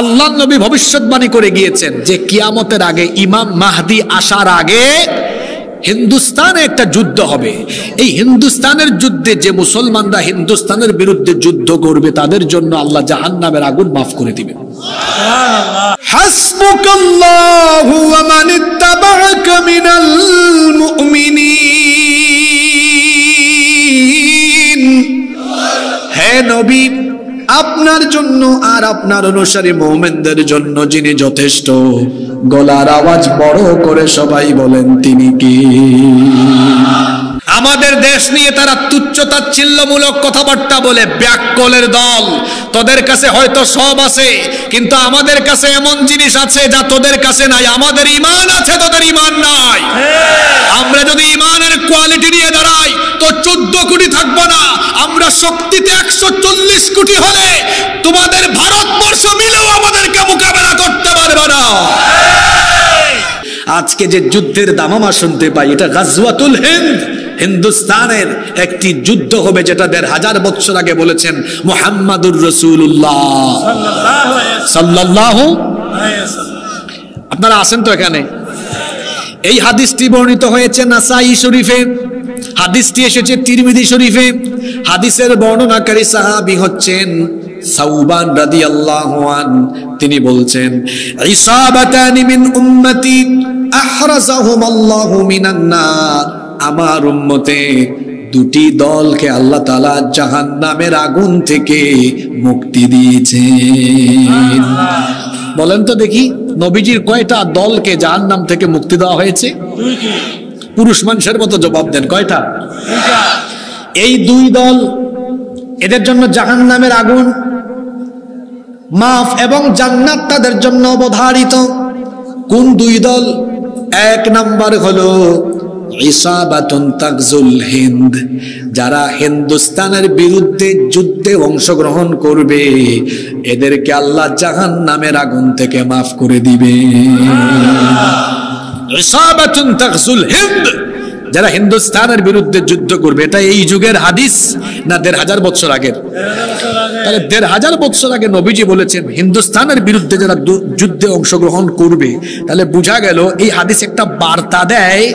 আল্লাহ নবী ভবিষ্যৎবাণী করে গিয়েছেন যে কিয়ামতের আগে ইমাম মাহদি আসার আগে হিন্দুস্তানে একটা যুদ্ধ হবে। এই হিন্দুস্তানের যুদ্ধে যে মুসলমানরা হিন্দুস্তানের বিরুদ্ধে যুদ্ধ করবে তাদের জন্য আল্লাহ জাহান্নামের আগুন মাফ করে দিবেন। হাসবুকাল্লাহু ওয়া মান ইত্তাবা'আকা মিনাল মুমিনিন। হে নবী, আপনার জন্য আর আপনার অনুসারী মুমিনদের জন্য যিনি যথেষ্ট। গলার আওয়াজ বড় করে সবাই বলেন তিনি কি? আমাদের দেশ নিয়ে তারা তুচ্ছ তাচ্ছিল্যমূলক কথাবার্তা বলে, ব্যাককলের দল। তোদের কাছে হয়তো সব আছে, কিন্তু আমাদের কাছে এমন জিনিস আছে যা তোদের কাছে নাই। আমাদের ঈমান আছে, তোদের ঈমান নাই। আমরা যদি ঈমানের কোয়ালিটি নিয়ে দাঁড়াই তো 14 কোটি থাকবো না। আমরা শক্তিতে 140 কোটি হলে তোমাদের ভারতবর্ষ মিলেও আমাদেরকে মোকাবেলা করতে পারবে না। আজকে যে যুদ্ধের দামামা শুনতে পাই, এটা গাজওয়াতুল হিন্দ, হিন্দুস্তানের একটি যুদ্ধ হবে, যেটা 1500 বছর আগে বলেছেন মুহাম্মাদুর রাসূলুল্লাহ সাল্লাল্লাহু আলাইহি ওয়াসাল্লাম। আপনারা আছেন তো এখানে? এই হাদিসটি বর্ণিত হয়েছে নাসাই শরীফে, হাদিসটি এসেছে তিরমিজি শরীফে। হাদিসের বর্ণনাকারী সাহাবী হচ্ছেন সাউবান রাদিয়াল্লাহু আন। তিনি বলছেন, ইসাবাতানি মিন উম্মতি আহরাজাহুমুল্লাহু মিনান নার। আমার উম্মতে দুটি দলকে আল্লাহ তাআলা জাহান্নামের আগুন থেকে মুক্তি দিয়েছেন। বলেন তো দেখি, নবীজির কয়টা দলকে জাহান্নাম থেকে মুক্তি দেওয়া হয়েছে? দুইটি। পুরুষ মানুষের মতো জবাব দেন, কয়টা? দুইটা। এই দুই দল, এদের জন্য জাহান্নামের আগুন মাফ এবং জান্নাত তাদের জন্য অবধারিত। কোন দুই দল? এক নাম্বার হলো ইসাবাতুন তাগজুল হিন্দ, যারা হিন্দুস্তানের বিরুদ্ধে যুদ্ধে অংশগ্রহণ করবে, এদেরকে আল্লাহ জাহান্নামের আগুন থেকে মাফ করে দিবে। ইসাবাতুন তাগজুল হিন্দ, যারা হিন্দুস্তানের বিরুদ্ধে যুদ্ধ করবে। এটা এই যুগের হাদিস না 1500 বছর আগের? তাহলে 1500 বছর আগে নবীজি বলেছেন হিন্দুস্তানের বিরুদ্ধে যারা যুদ্ধে অংশগ্রহণ করবে। তাহলে বোঝা গেল এই হাদিস একটা বার্তা দেয়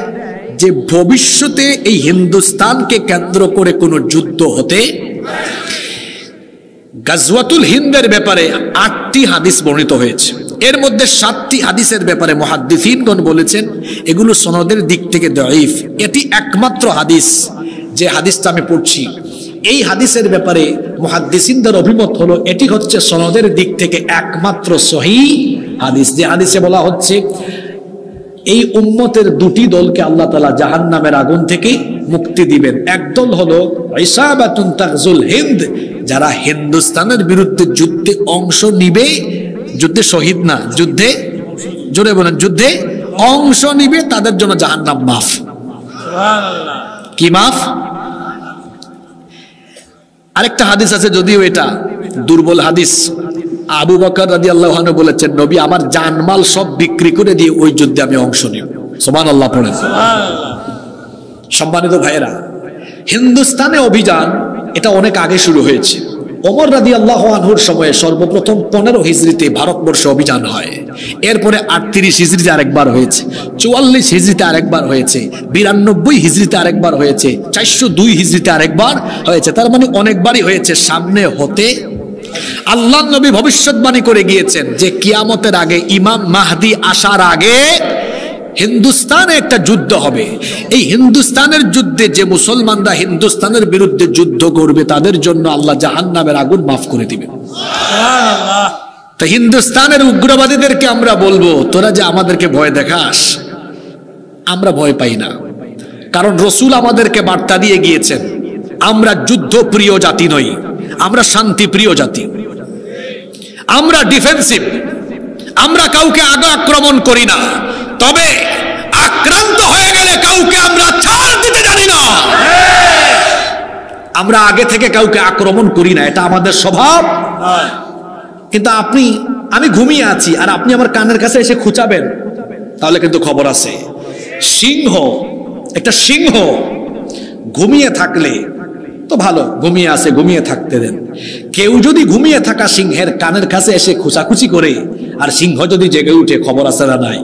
যে ভবিষ্যতে এই হিন্দুস্তানকে কেন্দ্র করে কোনো যুদ্ধ হতে। গাজওয়াতুল হিন্দের ব্যাপারে 8টি হাদিস বর্ণিত হয়েছে। এর মধ্যে 7টি হাদিসের ব্যাপারে মুহাদ্দিসিনগণ বলেছেন এগুলো সনদের দিক থেকে দাঈফ। এটি একমাত্র হাদিস, যে হাদিসটা আমি পড়ছি, এই হাদিসের ব্যাপারে মুহাদ্দিসিনদের অভিমত হলো এটি হচ্ছে সনদের দিক থেকে একমাত্র সহিহ হাদিস। যে হাদিসে বলা হচ্ছে এই উম্মতের দুটি দলকে আল্লাহ তাআলা জাহান্নামের আগুন থেকে মুক্তি দিবেন। একদল হলো ইসাবাতুন তাগজুল হিন্দ, যারা হিন্দুস্তানের বিরুদ্ধে যুদ্ধে অংশ নিবে, যুদ্ধে শহীদ না, যুদ্ধে, জোরে বলেন, যুদ্ধে অংশ নিবে, তাদের জন্য জাহান্নাম মাফ। সুবহানাল্লাহ। কি মাফ? আরেকটা হাদিস আছে, যদিও এটা দুর্বল হাদিস। আবু বকর রাদিয়াল্লাহু আনহু বলেছেন, নবী আমার জানমাল সব বিক্রি করে দিয়ে ওই যুদ্ধে আমি অংশ নিব। সুবহানাল্লাহ পড়েন। সুবহানাল্লাহ। সম্মানিত ভাইয়েরা, হিন্দুস্তানে অভিযান এটা অনেক আগে শুরু হয়েছে। ওমর রাদিয়াল্লাহু আনহুর সময়ে সর্বপ্রথম 15 হিজরিতে ভারতবর্ষে অভিযান হয়। এরপরে 38 হিজরিতে আরেকবার হয়েছে, 44 হিজরিতে আরেকবার হয়েছে, 92 হিজরিতে আরেকবার হয়েছে, 402 হিজরিতে আরেকবার হয়েছে। তার মানে অনেকবারই হয়েছে। সামনে হতে আল্লাহ নবী ভবিষ্যৎবাণী করে গিয়েছেন যে কিয়ামতের আগে ইমাম মাহদি আসার আগে হিন্দুস্তানে একটা যুদ্ধ হবে। এই হিন্দুস্তানের যুদ্ধে যে মুসলমানরা হিন্দুস্তানের বিরুদ্ধে যুদ্ধ করবে তাদের জন্য আল্লাহ জাহান্নামের আগুন মাফ করে দিবেন। সুবহানাল্লাহ। তো হিন্দুস্তানের উগ্রবাদীদেরকে আমরা বলবো, তোরা যে আমাদেরকে ভয় দেখাস, আমরা ভয় পাই না। কারণ রাসূল আমাদেরকে বার্তা দিয়ে গিয়েছেন আমরা যুদ্ধ প্রিয় জাতি নই, আমরা শান্তি প্রিয় জাতি। আমরা ডিফেন্সিভ, আমরা কাউকে আগে আক্রমণ করি না, তবে আক্রান্ত হয়ে গেলে কাউকে আমরা ছাড় দিতে জানি না। আমরা আগে থেকে কাউকে আক্রমণ করি না, এটা আমাদের স্বভাব। কিন্তু আমি ঘুমিয়ে আছি আর আপনি আমার কানের কাছে এসে খুঁচাবেন, তাহলে কিন্তু খবর আছে। একটা সিংহ ঘুমিয়ে থাকলে তো ভালো, ঘুমিয়ে আছে, ঘুমিয়ে থাকতে দেন। কেউ যদি ঘুমিয়ে থাকা সিংহের কানের কাছে এসে খুচাখুচি করে আর সিংহ যদি জেগে উঠে, খবর আছে না নাই?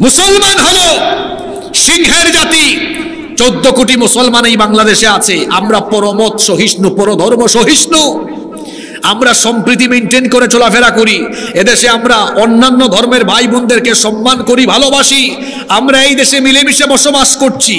মুসলমান হলো সিংহের জাতি। 14 কোটি মুসলমান এই বাংলাদেশে আছে। আমরা পরমত সহিষ্ণু, পরধর্ম সহিষ্ণু, আমরা সম্প্রীতি মেনটেন করে চলাফেরা করি। এদেশে আমরা অন্যান্য ধর্মের ভাই বোনদেরকে সম্মান করি, ভালোবাসি। আমরা এই দেশে মিলেমিশে বসবাস করছি।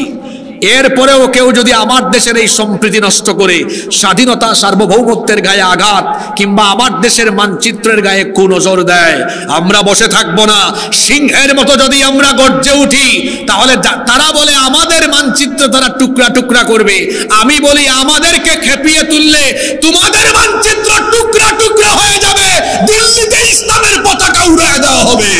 এরপরেও কেউ যদি আমার দেশের এই সম্প্রীতি নষ্ট করে স্বাধীনতা সার্বভৌমত্বের গায়ে আঘাত কিংবা আমার দেশের মানচিত্রের গায়ে কুনজর দেয়, আমরা বসে থাকবো না। সিংহের মতো যদি আমরা গর্জে উঠি, তাহলে তারা বলে আমাদের মানচিত্র তারা টুকরা টুকরা করবে। আমি বলি আমাদেরকে খেপিয়ে তুললে তোমাদের মানচিত্র টুকরা টুকরা হয়ে যাবে, দিল্লিতে ইসলামের পতাকা উড়িয়ে দেওয়া হবে।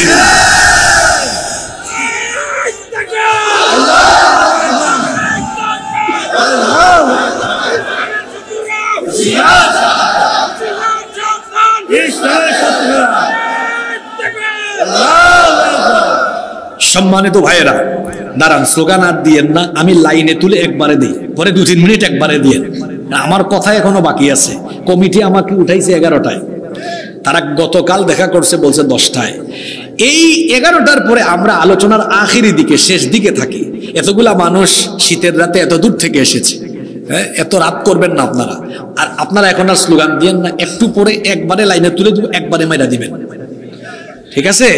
সম্মানিত ভাইয়েরা, দাঁড়ান, স্লোগান আর দিয়েন না, আমি লাইনে তুলে একবারে দিই, পরে 2-3 মিনিট একবারে দিয়েন। আমার কথা এখনো বাকি আছে। কমিটি আমাকে উঠাইছে 11টায়, তারা গতকাল দেখা করছে বলছে 10টায়। এই 11টার পরে আমরা আলোচনার আখিরি দিকে, শেষ দিকে থাকি। এতগুলা মানুষ শীতের রাতে এত দূর থেকে এসেছে, এত রাত করবেন না আপনারা। আর আপনারা এখন আর স্লোগান দিয়েন না, একটু পরে একবারে লাইনে তুলে দিব, একবারে মাইরা দিবেন, ঠিক আছে?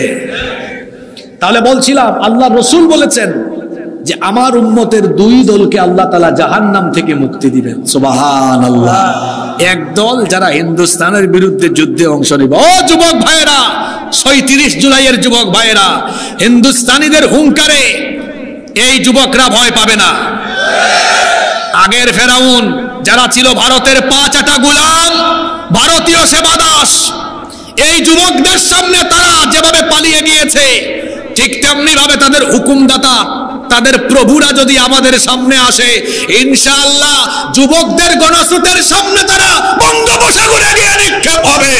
তাহলে বলছিলাম, আল্লাহ রসুল বলেছেন যে আমার উম্মতের 2 দলকে আল্লাহ তাআলা জাহান্নাম থেকে মুক্তি দিবেন। সুবহানাল্লাহ। এক দল যারা হিন্দুস্তানের বিরুদ্ধে যুদ্ধে অংশ নিবে। ও যুবক ভাইয়েরা, 37 জুলাইয়ের যুবক ভাইয়েরা, হিন্দুস্তানিদের হুঙ্কারে এই যুবকরা ভয় পাবে না। আগের ফেরাউন যারা ছিল ভারতের 5 গোলাম, ভারতীয় সেবাদাস, এই যুবকদের সামনে তারা যেভাবে পালিয়ে গিয়েছে, ঠিক তেমনি ভাবে তাদের হুকুমদাতা, তাদের প্রভুরা যদি আমাদের সামনে আসে, ইনশাআল্লাহ যুবকদের গণস্রোতের সামনে তারা বঙ্গোপসাগরে গিয়ে নিক্ষেপ হবে।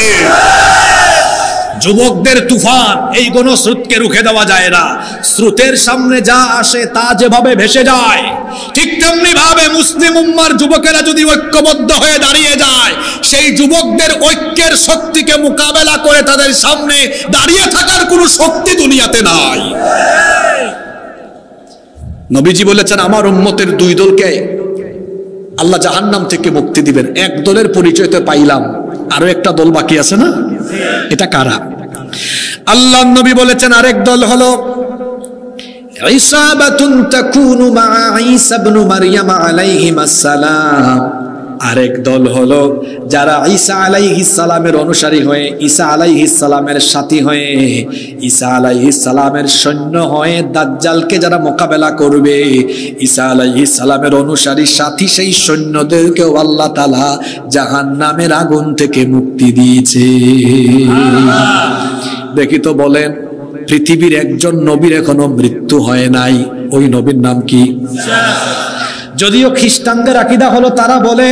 যুবকদের তুফান, এই গণস্রোতকে রুখে দেওয়া যায় না। স্রোতের সামনে যা আসে তা যেভাবে ভেসে যায়, ঠিক তেমনি ভাবে মুসলিম উম্মার যুবকেরা যদি ঐক্যবদ্ধ হয়ে দাঁড়িয়ে যায়, সেই যুবকদের ঐক্যের শক্তিকে মোকাবেলা করে তাদের সামনে দাঁড়িয়ে থাকার কোনো শক্তি দুনিয়াতে নাই। নবীজি বলেছেন আমার উম্মতের 2 দলকে আল্লাহ জাহান্নাম থেকে মুক্তি দিবেন। এক দলের পরিচয় তো পাইলাম, আরো একটা দল বাকি আছে না? এটা কারা? আল্লাহ নবী বলেছেন আরেক দল হলো ইসাবাতুন তাকুনু মা ঈসা ইবনে মারইয়াম আলাইহিস সালাম। আরেক দল হলো যারা ঈসা আলাইহিস সালামের অনুসারী হয়ে, ঈসা আলাইহিস সালামের সাথী হয়ে, ঈসা আলাইহিস সালামের সৈন্য হয়ে দাজ্জালকে যারা মোকাবেলা করবে, ঈসা আলাইহিস সালামের অনুসারী সাথী সেই সৈন্যদেরকেও আল্লাহ তাআলা জাহান্নামের আগুন থেকে মুক্তি দিয়েছে। দেখি তো বলেন, পৃথিবীর একজন নবীর এখনো মৃত্যু হয় নাই, ওই নবীর নাম কি? যদিও খ্রিস্টানদের আকীদা হলো তারা বলে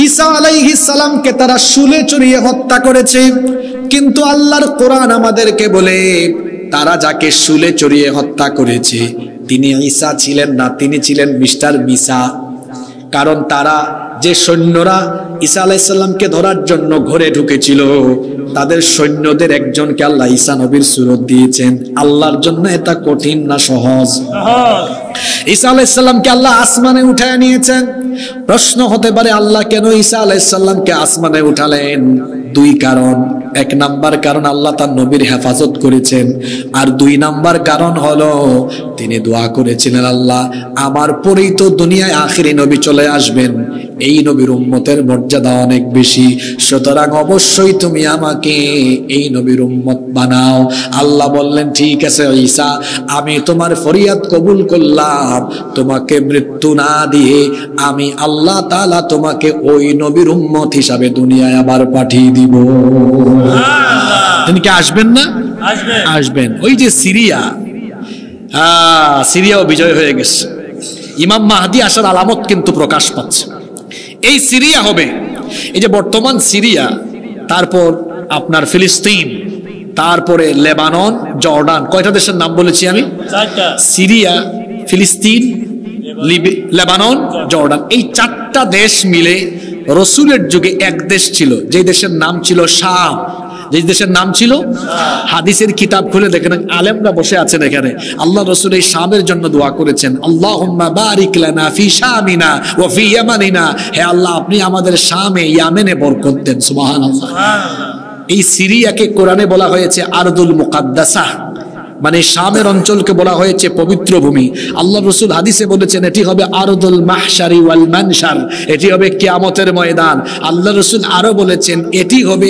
ঈসা আলাইহিস সালামকে তারা শুলে চড়িয়ে হত্যা করেছে, কিন্তু আল্লাহর কোরআন আমাদেরকে বলে তারা যাকে শুলে চড়িয়ে হত্যা করেছে তিনি ঈসা ছিলেন না, তিনি ছিলেন মিস্টার মিসা। কারণ তারা যে সৈন্যরা ঈসা আলাইহিস সালামকে ধরার জন্য ঘরে ঢুকেছিল, তাদের সৈন্যদের একজনকে আল্লাহ ঈসা নবীর সুরত দিয়েছেন। আল্লাহর জন্য এটা কঠিন না সহজ? ঈসা আলাইহিস সালামকে আল্লাহ আসমানে উঠায় নিয়েছেন। প্রশ্ন হতে পারে আল্লাহ কেন ঈসা আলাইহিস সালামকে আসমানে উঠালেন? 2 কারণ। 1 নাম্বার কারণ আল্লাহ তার নবীর হেফাজত করেছেন, আর 2 নাম্বার কারণ হলো তিনি দোয়া করেছিলেন আল্লাহ আমার পরেই তো দুনিয়ায় আখিরি নবী চলে আসবেন, এই নবীর উম্মতের মর্যাদা অনেক বেশি, সুতরাং অবশ্যই তুমি আমাকে এই নবীর উম্মত বানাও। আল্লাহ বললেন ঠিক আছে ঈসা, আমি তোমার ফরিয়াদ কবুল করলাম, তোমাকে মৃত্যু না দিয়ে আমি আল্লাহ তাআলা তোমাকে ওই নবীর উম্মত হিসাবে দুনিয়ায় আবার পাঠিয়ে দিব। তিনি কি আসবেন না? আসবেন। ওই যে সিরিয়া, সিরিয়াও বিজয় হয়ে গেছে, ইমাম মাহদি আসার আলামত কিন্তু প্রকাশ পাচ্ছে। এই সিরিয়া হবে, এই যে বর্তমান সিরিয়া, তারপর আপনার ফিলিস্তিন, তারপরে লেবানন, জর্ডান, কয়টা দেশের নাম বলেছি আমি? 4টা। সিরিয়া, ফিলিস্তিন, লেবানন, জর্ডান। এই 4টা দেশ মিলে রসুলের যুগে এক দেশ ছিল, যে দেশের নাম ছিল শাম। যে দেশের নাম ছিল, হাদিসের কিতাব খুলে দেখেন আলেমরা বসে আছেন এখানে, আল্লাহ রসুল এই শামের জন্য দোয়া করেছেন, আল্লাহুম্মা বারিক লানা ফি শামিনা ওয়া ফি ইয়ামানিনা, হে আল্লাহ আপনি আমাদের শামে ইয়ামেনে বরকত দেন। সুবহানাল্লাহ। এই সিরিয়াকে কোরআনে বলা হয়েছে আরদুল মুকাদ্দাসা, মানে শামের অঞ্চলকে বলা হয়েছে পবিত্র ভূমি। আল্লাহ রসুল হাদিসে বলেছেন এটি হবে আরদুল মাহশারি ওয়াল মানশার, এটি হবে কিয়ামতের ময়দান। আল্লাহ রসুল আরো বলেছেন এটি হবে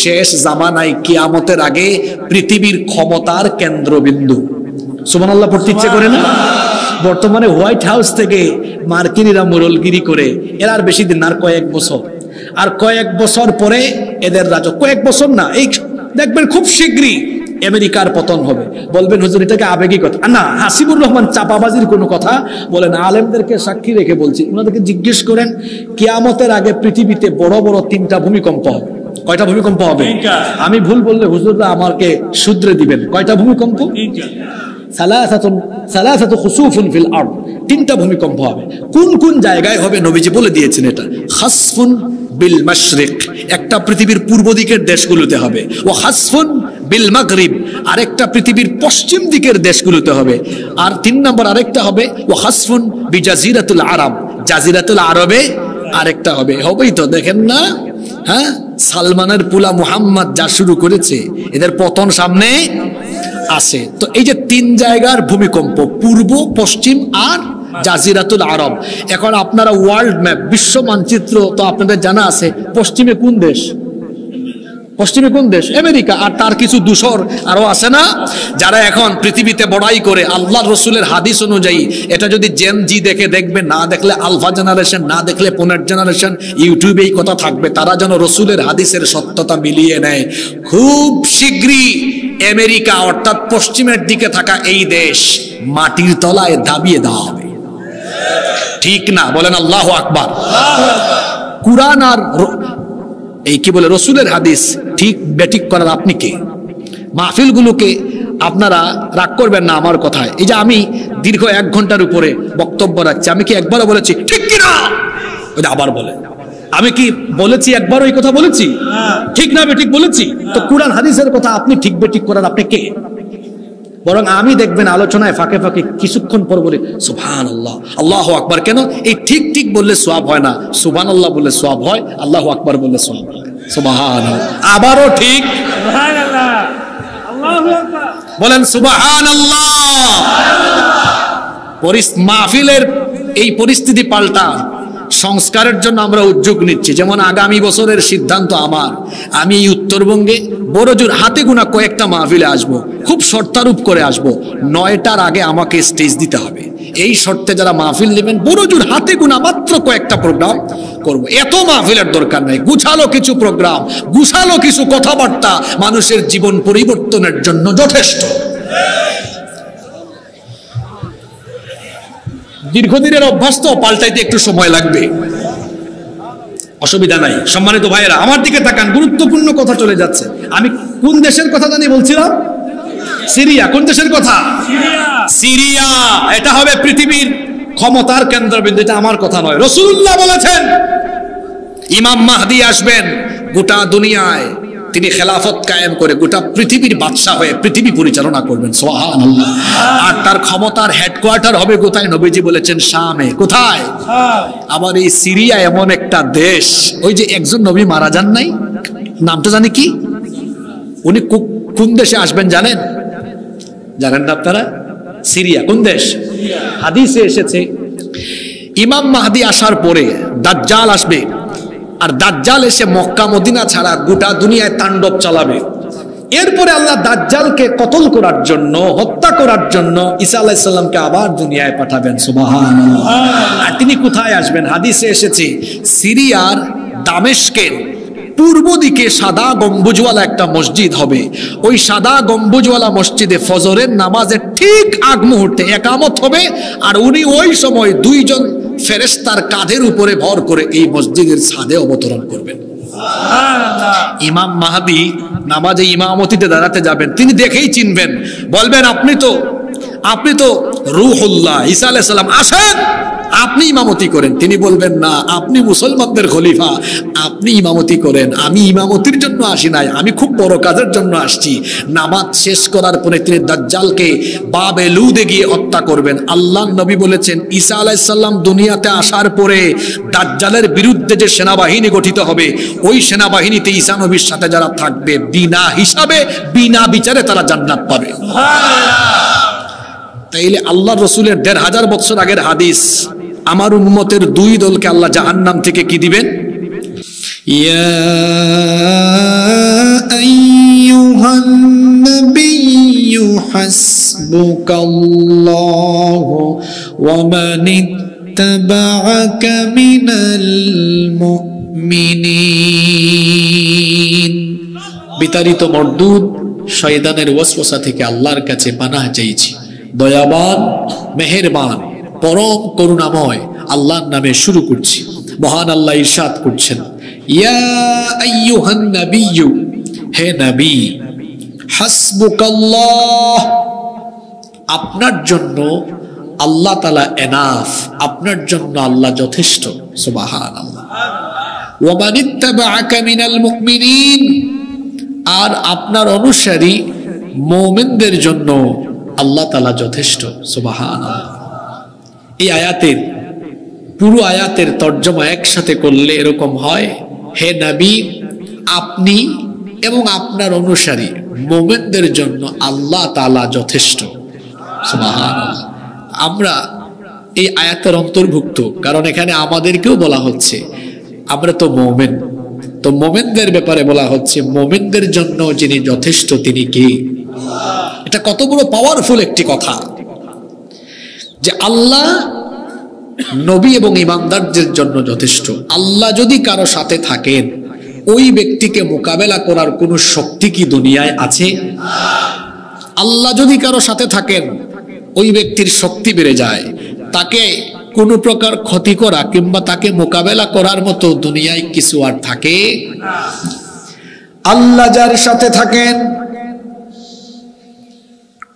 শেষ জামানায় কিয়ামতের আগে পৃথিবীর ক্ষমতার কেন্দ্রবিন্দু। সুবহানাল্লাহ পড়তে ইচ্ছে করে না? বর্তমানে হোয়াইট হাউস থেকে মার্কিনীরা মোড়লগিরি করে, এর আর বেশি দিন, আর কয়েক বছর, আর কয়েক বছর পরে এদের রাজত্ব, কয়েক বছর না, এই দেখবেন খুব শীঘ্রই আমেরিকার পতন হবে। বলবেন হুজুর এটাকে আবেগী কথা না, হাসিবুর রহমান চাপাবাজির কোনো কথা বলেন, আলেমদেরকে সাক্ষী রেখে বলছি। ওনাদেরকে জিজ্ঞেস করেন কিয়ামতের আগে পৃথিবীতে বড় বড় 3টা ভূমিকম্প হবে। কয়টা ভূমিকম্প হবে? আমি ভুল বললে হুজুররা আমাকে শুধরে দিবেন। কয়টা ভূমিকম্প? সালাসাতু খুসুফুন ফিল আরদ, 3টা ভূমিকম্প হবে। কোন কোন জায়গায় হবে নবীজি বলে দিয়েছেন এটা। খাসফুন বিল মাশরিক, একটা পৃথিবীর পূর্ব দিকের দেশগুলোতে হবে। ও খাসফুন বিল মাগরিব, আরেকটা পৃথিবীর পশ্চিম দিকের দেশগুলোতে হবে। আর 3 নম্বর আরেকটা হবে ও খাসফুন বিজাজিরাতুল আরব, জাজিরাতুল আরবে আরেকটা হবে। হবেই তো, দেখেন না? হ্যাঁ, সালমানের পুলা মুহাম্মদ যা শুরু করেছে, এদের পতন সামনে আছে। তো এই যে 3 জায়গার ভূমিকম্প, পূর্ব, পশ্চিম আর জাজিরাতুল আরব। এখন আপনারা ওয়ার্ল্ড ম্যাপ, বিশ্ব মানচিত্র তো আপনাদের জানা আছে, পশ্চিমে কোন দেশ? পশ্চিমে কোন দেশ? আমেরিকা। আর তার কিছু দূষর আরো আছে না, যারা এখন পৃথিবীতে বড়াই করে। আল্লাহ রসুলের হাদিস অনুযায়ী এটা যদি জেন জি দেখে, দেখবে, না দেখলে আলফা জেনারেশন, না দেখলে 15 জেনারেশন, ইউটিউবে এই কথা থাকবে, তারা যেন রসুলের হাদিসের সত্যতা মিলিয়ে নেয়। খুব শীঘ্রই আমেরিকা অর্থাৎ পশ্চিমের দিকে থাকা এই দেশ মাটির তলায় দাবিয়ে দেওয়া হবে। ঠিক না? বলেন আল্লাহু আকবার। কুরআন আর এই কি বলে রসুলের হাদিস ঠিক বেঠিক করার আপনি কে? মাহফিলগুলোকে আপনারা রাগ করবেন না আমার কথায়। এই যে আমি দীর্ঘ 1 ঘন্টার উপরে বক্তব্য রাখছি, আমি কি একবারও বলেছি ঠিক কিনা? ওটা আবার বলে, আমি কি বলেছি একবারও এই কথা বলেছি ঠিক না বেঠিক বলেছি? তো কুরআন হাদিসের কথা আপনি ঠিক বেঠিক করার আপনি কে? বরং আমি দেখবেন আলোচনায় ফাঁকে ফাঁকে কিছুক্ষণ পর বলে সুবহানাল্লাহ, আল্লাহু আকবার। কেন? এই ঠিক ঠিক বললে সওয়াব হয় না, সুবহানাল্লাহ বললে সওয়াব হয়, আল্লাহু আকবার বললে সওয়াব হয়। সুবহানাল্লাহ, আবারও ঠিক সুবহানাল্লাহ, আল্লাহু আকবার বলেন সুবহানাল্লাহ। মাহফিলের এই পরিস্থিতি পাল্টা সংস্কারের জন্য আমরা উদ্যোগ নিচ্ছি। যেমন আগামী বছরের সিদ্ধান্ত আমার, আমি এই উত্তরবঙ্গে বড়জোর হাতে গোনা কয়েকটা মাহফিলে আসবো, খুব শর্তারূপ করে আসবো। 9টার আগে আমাকে স্টেজ দিতে হবে। এই শর্তে যারা মাহফিল নেবেন, বড়জোর হাতে গোনা মাত্র কয়েকটা প্রোগ্রাম করব। এত মাহফিলের দরকার নাই, গুছালো কিছু প্রোগ্রাম, গুছালো কিছু কথাবার্তা মানুষের জীবন পরিবর্তনের জন্য যথেষ্ট। দীর্ঘদিনের অভ্যাস তো, পাল্টাইতে একটু সময় লাগবে, অসুবিধা নাই। সম্মানিত ভাইয়েরা আমার দিকে তাকান, গুরুত্বপূর্ণ কথা চলে যাচ্ছে। আমি কোন দেশের কথা জানি বলছিলাম? সিরিয়া। কোন দেশের কথা? সিরিয়া। এটা হবে পৃথিবীর ক্ষমতার কেন্দ্রবিন্দু। এটা আমার কথা নয়, রাসূলুল্লাহ বলেছেন ইমাম মাহদী আসবেন গোটা দুনিয়ায়, তিনি খেলাফত কায়েম করে গোটা পৃথিবীর বাদশা হয়ে পৃথিবী পরিচালনা করবেন। সুবহানাল্লাহ। আর তার ক্ষমতার হেডকোয়ার্টার হবে কোথায়? নবীজি বলেছেন শামে। কোথায়? আবার এই সিরিয়া এমন একটা দেশ, ওই যে একজন নবী মারা যান নাই, নামটা জানি কি, উনি কোন দেশে আসবেন জানেন? জানেন না আপনারা? সিরিয়া। কোন দেশ? হাদিসে এসেছে ইমাম মাহদী আসার পরে দাজ্জাল আসবে, আর দাজ্জাল এসে মক্কা মদিনা ছাড়া গোটা দুনিয়ায় তাণ্ডব চালাবে। এরপরে আল্লাহ দাজ্জালকে কতল করার জন্য, হত্যা করার জন্য ঈসা আলাইহিস সালামকে আবার দুনিয়ায় পাঠাবেন। সুবহানাল্লাহ। আর তিনি কোথায় আসবেন? হাদিসে এসেছে সিরিয়ার দামেস্কের পূর্ব দিকে সাদা গম্বুজওয়ালা একটা মসজিদ হবে। ওই সাদা গম্বুজওয়ালা মসজিদে ফজরের নামাজের ঠিক আগ মুহূর্তে একামত হবে, আর উনি ওই সময় 2 জন ফেরেশতার কাঁধের উপরে ভর করে এই মসজিদের ছাদে অবতরণ করবেন। ইমাম মাহদী নামাজে ইমামতিতে দাঁড়াতে যাবেন, তিনি দেখেই চিনবেন, বলবেন আপনি তো আপনি তো রূহুল্লাহ, ঈসা আলাইহিস সালাম, আসেন আপনি ইমামতি করেন। তিনি বলবেন না, আপনি মুসলমানদের খলিফা, আপনি ইমামতি করেন, আমি ইমামতির জন্য আসি নাই, আমি খুব বড় কাজের জন্য আসছি। নামাজ শেষ করার পরে তিনি দাজ্জালকে বাবে লুদে গিয়ে হত্যা করবেন। আল্লাহর নবী বলেছেন ঈসা আলাইহিস সালাম দুনিয়াতে আসার পরে দাজ্জালের বিরুদ্ধে যে সেনাবাহিনী গঠিত হবে, ওই সেনাবাহিনীতে ঈসা নবীর সাথে যারা থাকবে বিনা হিসাবে বিনা বিচারে তারা জান্নাত পাবে। তাইলে আল্লাহ রসুলের ১৫০০ বছর আগের হাদিস, আমার উম্মতের ২ দলকে আল্লাহ জাহান্নাম থেকে কি দিবেন? ইয়া আইয়ুহান নাবিয়্যু হাসবুকাল্লাহু ওয়া মান ইত্তাবা'আকা মিনাল মুমিনিন। বিতাড়িত মরদুদ শয়তানের ওয়াসওয়াসা থেকে আল্লাহর কাছে পানাহ চাইছি। দয়াবান, মেহেরবান, পরম করুণাময় আল্লাহর নামে শুরু করছি। মহান আল্লাহ ইরশাদ করছেন, ইয়া আইয়ুহান নাবিয়্যু, হে নবী, হাসবুকাল্লাহ, আপনার জন্য আল্লাহ তাআলা এনাফ, আপনার জন্য আল্লাহ যথেষ্ট। সুবহানাল্লাহ। ওয়া মান ইত্তাবা'আকা মিনাল মুমিনিন, আর আপনার অনুসারী মুমিনদের জন্য আল্লাহ তাআলা যথেষ্ট। সুবহানাল্লাহ। এই আয়াতের পুরো আয়াতের তর্জমা একসাথে করলে এরকম হয়, হে নবী, আপনি এবং আপনার অনুসারী মুমিনদের জন্য আল্লাহ তাআলা যথেষ্ট। সুবহানাল্লাহ। আমরা এই আয়াতের অন্তর্ভুক্ত, কারণ এখানে আমাদেরকেও বলা হচ্ছে, আমরা তো মুমিন, তো মুমিনদের ব্যাপারে বলা হচ্ছে মুমিনদের জন্য যিনি যথেষ্ট তিনি কে? এটা কত বড় পাওয়ারফুল একটি কথা যে আল্লাহ নবী এবং ইমানদারদের জন্য যথেষ্ট। আল্লাহ যদি কারো সাথে থাকেন, ওই ব্যক্তিকে মোকাবেলা করার কোনো শক্তি কি দুনিয়ায় আছে? আল্লাহ যদি কারো সাথে থাকেন, ওই ব্যক্তির শক্তি বেড়ে যায়। তাকে কোনো প্রকার ক্ষতি করা কিংবা তাকে মোকাবেলা করার মতো দুনিয়ায় কিছু আর থাকে? আল্লাহ যার সাথে থাকেন,